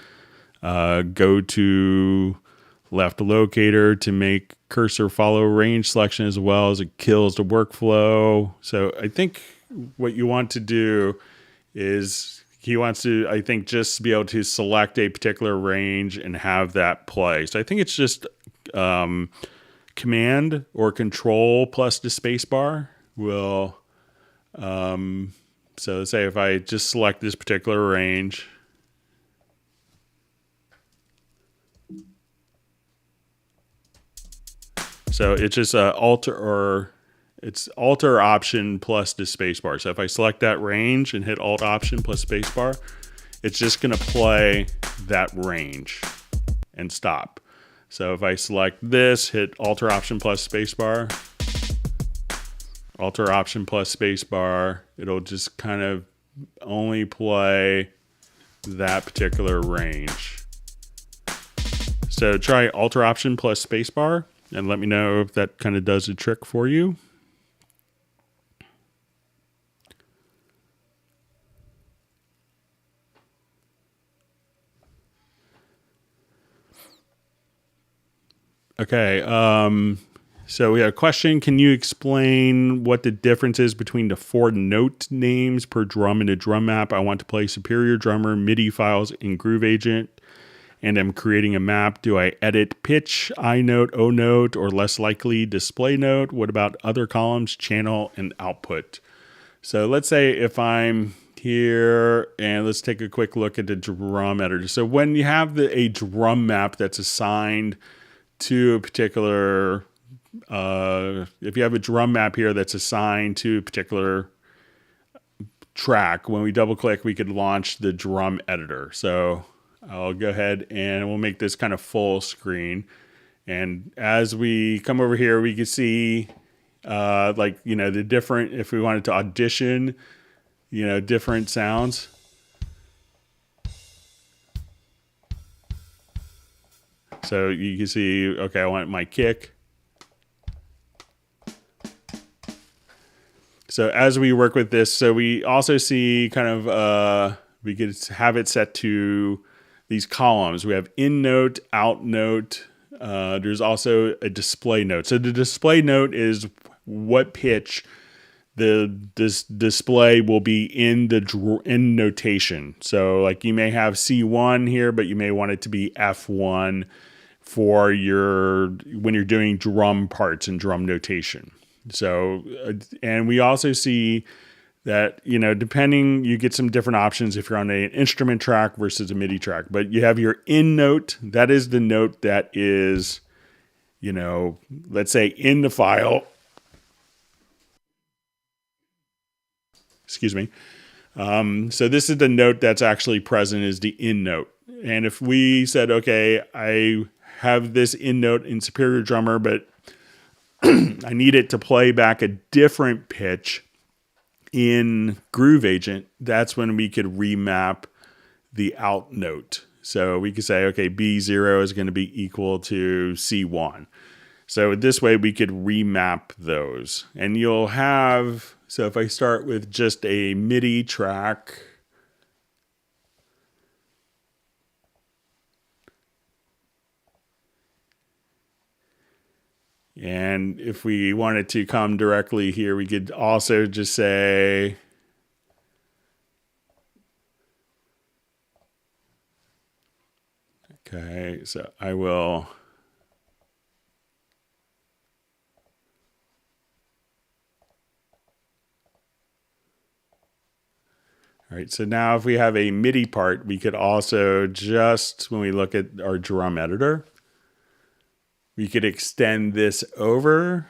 Go to left locator to make cursor follow range selection, as well as it kills the workflow. So I think what you want to do is, he wants to, I think, just be able to select a particular range and have that play. So I think it's just command or control plus the space bar will, so say if I just select this particular range, so it's just it's Alt Option plus the spacebar. So if I select that range and hit Alt Option plus spacebar, it's just going to play that range and stop. So if I select this, hit Alt Option plus spacebar, Alt Option plus spacebar, it'll just kind of only play that particular range. So try Alt Option plus spacebar and let me know if that kind of does the trick for you. Okay, so we have a question. Can you explain what the difference is between the 4 note names per drum in a drum map? I want to play Superior Drummer MIDI files in Groove Agent, and I'm creating a map. Do I edit pitch, I note, O note, or less likely display note? What about other columns, channel, and output? So let's say if I'm here, and let's take a quick look at the drum editor. So when you have a drum map that's assigned to a particular, if you have a drum map here that's assigned to a particular track, when we double click, we could launch the drum editor. So I'll go ahead and we'll make this kind of full screen. And as we come over here, we can see the different, if we wanted to audition, different sounds. So you can see, okay, I want my kick. So as we work with this, so we also see kind of we could have it set to these columns. We have in note, out note. There's also a display note. So the display note is what pitch this display will be in the in notation. So like you may have C1 here, but you may want it to be F1 for when you're doing drum parts and drum notation. So, and we also see that, depending, you get some different options if you're on an instrument track versus a MIDI track. But you have your in note. That is the note that is, let's say in the file. Excuse me. So this is the note that's actually present, is the in note. And if we said, okay, I have this in note in Superior Drummer, but I need it to play back a different pitch in Groove Agent, that's when we could remap the out note. So we could say, okay, B0 is going to be equal to C1. So this way we could remap those. And you'll have, so if I start with just a MIDI track, and if we wanted to come directly here, we could also just say, okay, so I will, all right, so now if we have a MIDI part, we could also just, when we look at our drum editor, we could extend this over.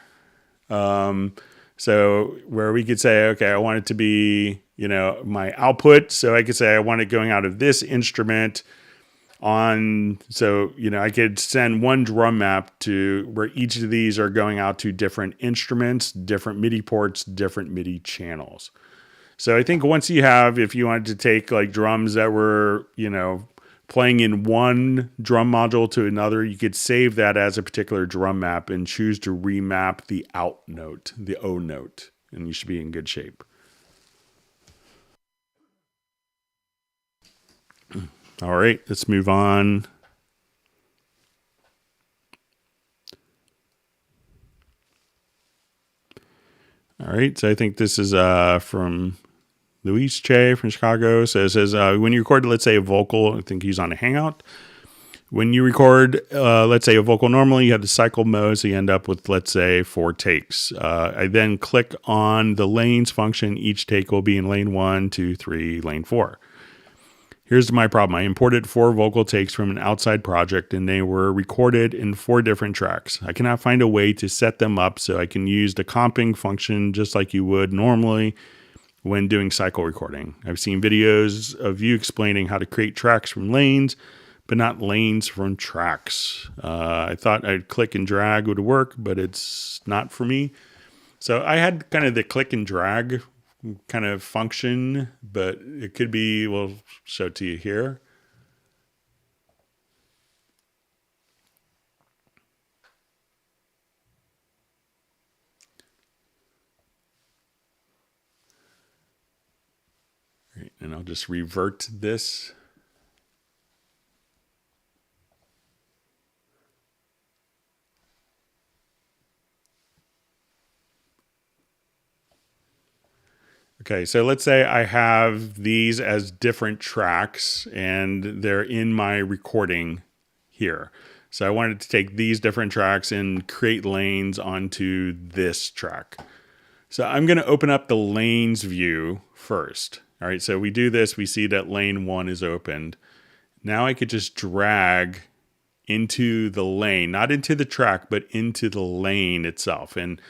So where we could say, okay, I want it to be, my output. So I could say I want it going out of this instrument on, so, I could send one drum map to where each of these are going out to different instruments, different MIDI ports, different MIDI channels. So I think once you have, if you wanted to take like drums that were, playing in one drum module to another, you could save that as a particular drum map and choose to remap the out note, the O note, and you should be in good shape. All right, let's move on. All right, so I think this is from Luis Che from Chicago. So it says, when you record, let's say a vocal, I think he's on a Hangout. When you record, let's say a vocal normally, you have the cycle mode, so you end up with, let's say, 4 takes. I then click on the lanes function. Each take will be in lane 1, 2, 3, lane 4. Here's my problem. I imported 4 vocal takes from an outside project, and they were recorded in 4 different tracks. I cannot find a way to set them up so I can use the comping function just like you would normally when doing cycle recording. I've seen videos of you explaining how to create tracks from lanes, but not lanes from tracks. I thought I'd click and drag would work, but it's not for me. So I had kind of the click and drag kind of function, but it could be, we'll show it to you here. Right, and I'll just revert this. Okay, so let's say I have these as different tracks and they're in my recording here. So I wanted to take these different tracks and create lanes onto this track. So I'm going to open up the lanes view first. All right, so we do this, we see that lane 1 is opened. Now I could just drag into the lane, not into the track, but into the lane itself. And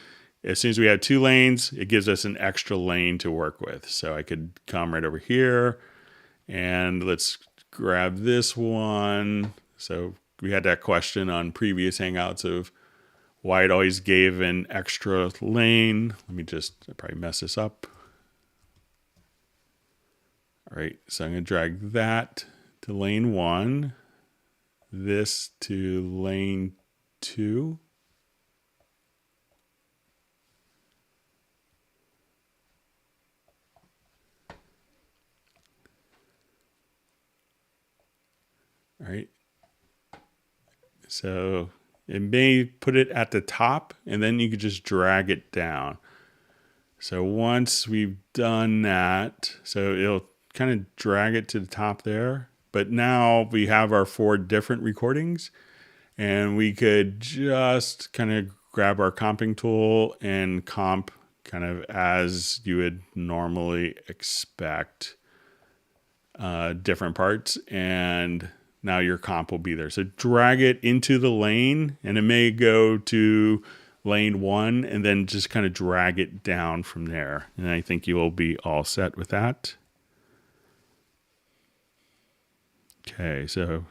as soon as we have 2 lanes, it gives us an extra lane to work with. So I could come right over here and let's grab this one. So we had that question on previous Hangouts of why it always gave an extra lane. Let me just probably mess this up. All right, so I'm going to drag that to lane 1, this to lane 2. All right. So it may put it at the top, and then you could just drag it down. So once we've done that, so it'll kind of drag it to the top there. But now we have our 4 different recordings, and we could just kind of grab our comping tool and comp kind of as you would normally expect different parts, and now your comp will be there. So drag it into the lane, and it may go to lane 1, and then just kind of drag it down from there. And I think you will be all set with that. Okay, so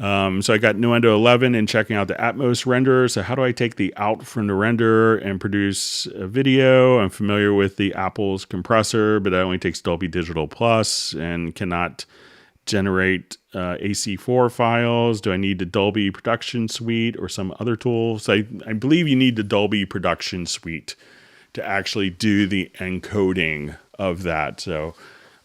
I got Nuendo 11 and checking out the Atmos render. So how do I take the out from the render and produce a video? I'm familiar with the Apple's compressor, but that only takes Dolby Digital Plus and cannot generate AC4 files. Do I need the Dolby Production Suite or some other tool? So I believe you need the Dolby Production Suite to actually do the encoding of that. So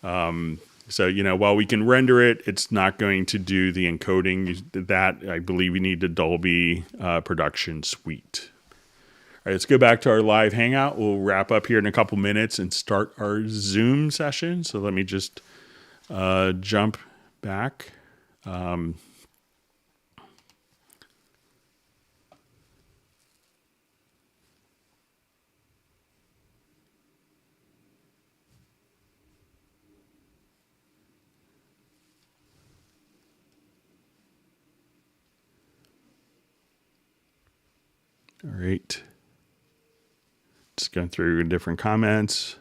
while we can render it, it's not going to do the encoding. That, I believe, you need the Dolby Production Suite. All right, let's go back to our live Hangout. We'll wrap up here in a couple minutes and start our Zoom session. So let me just jump back. All right. Just going through different comments.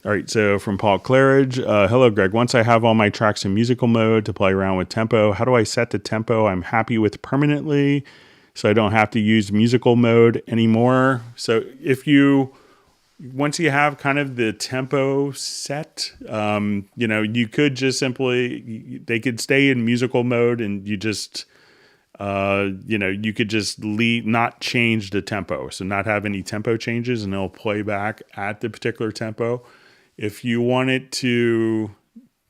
All right, so from Paul Claridge, hello, Greg. Once I have all my tracks in musical mode to play around with tempo, how do I set the tempo I'm happy with permanently so I don't have to use musical mode anymore? So once you have kind of the tempo set, you could just they could stay in musical mode, and you just, you could just not change the tempo. So not have any tempo changes, and it'll play back at the particular tempo. If you wanted to,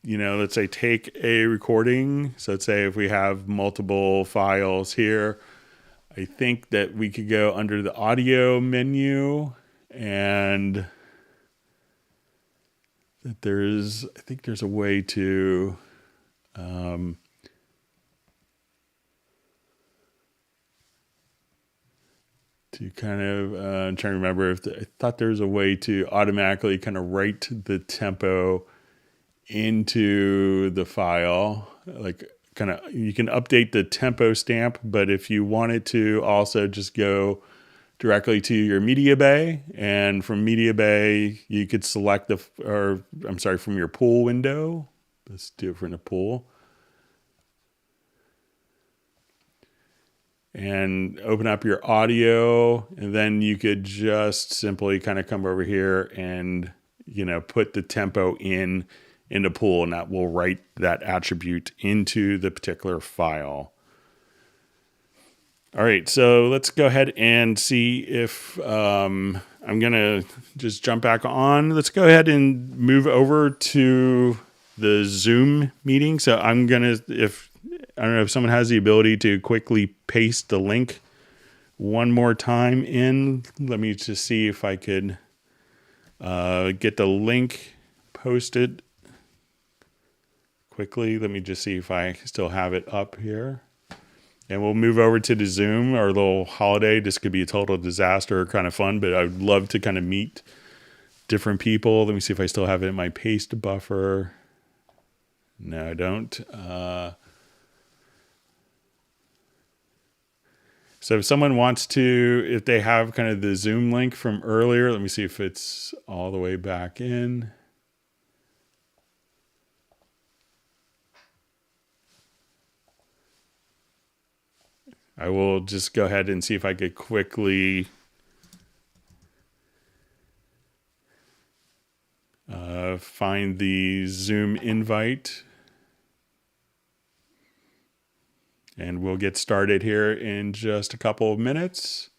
let's say take a recording. So let's say if we have multiple files here, I think that we could go under the audio menu, and I think there's a way to, I'm trying to remember I thought there was a way to automatically kind of write the tempo into the file. Like you can update the tempo stamp, but if you wanted to also just go directly to your media bay, and from media bay, you could select from your pool window. Let's do it from the pool. And open up your audio, and then you could just simply kind of come over here and, put the tempo in the pool, and that will write that attribute into the particular file. All right, so let's go ahead and see if I'm going to just jump back on. Let's go ahead and move over to the Zoom meeting. So I'm going to, I don't know if someone has the ability to quickly paste the link one more time in. Let me just see if I could get the link posted quickly. Let me just see if I still have it up here. And we'll move over to the Zoom, our little holiday. This could be a total disaster, kind of fun, but I would love to kind of meet different people. Let me see if I still have it in my paste buffer. No, I don't. So if someone wants to, if they have kind of the Zoom link from earlier, let me see if it's all the way back in. I will just go ahead and see if I could quickly find the Zoom invite. And we'll get started here in just a couple of minutes.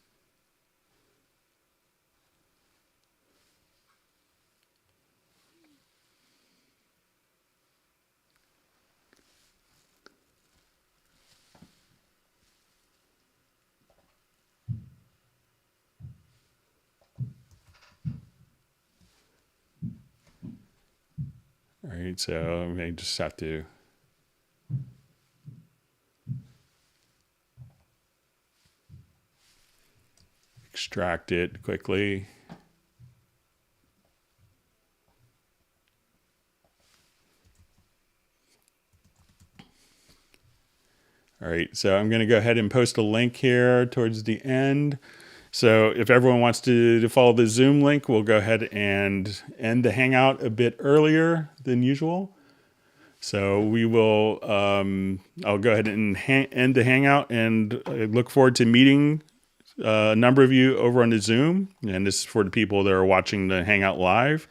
All right, so I may just have to extract it quickly. All right, so I'm going to go ahead and post a link here towards the end. So if everyone wants to follow the Zoom link, we'll go ahead and end the Hangout a bit earlier than usual. So we will, I'll go ahead and end the Hangout, and I look forward to meeting a number of you over on the Zoom. And this is for the people that are watching the Hangout live.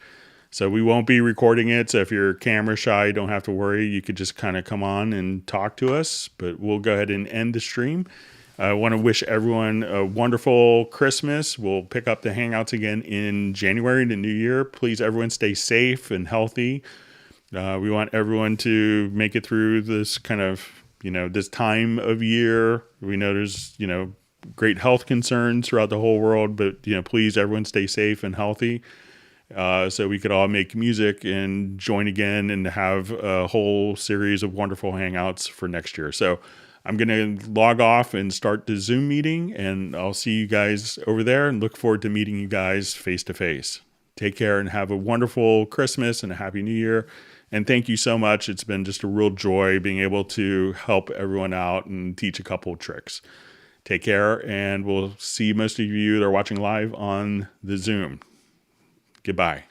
So we won't be recording it. So if you're camera shy, don't have to worry. You could just kind of come on and talk to us. But we'll go ahead and end the stream. I want to wish everyone a wonderful Christmas. We'll pick up the Hangouts again in January, the new year. Please, everyone, stay safe and healthy. We want everyone to make it through this kind of, this time of year. We know there's, great health concerns throughout the whole world, but, please, everyone stay safe and healthy. So we could all make music and join again and have a whole series of wonderful Hangouts for next year. So I'm going to log off and start the Zoom meeting, and I'll see you guys over there and look forward to meeting you guys face to face. Take care and have a wonderful Christmas and a happy New Year. And thank you so much. It's been just a real joy being able to help everyone out and teach a couple of tricks. Take care, and we'll see most of you that are watching live on the Zoom. Goodbye.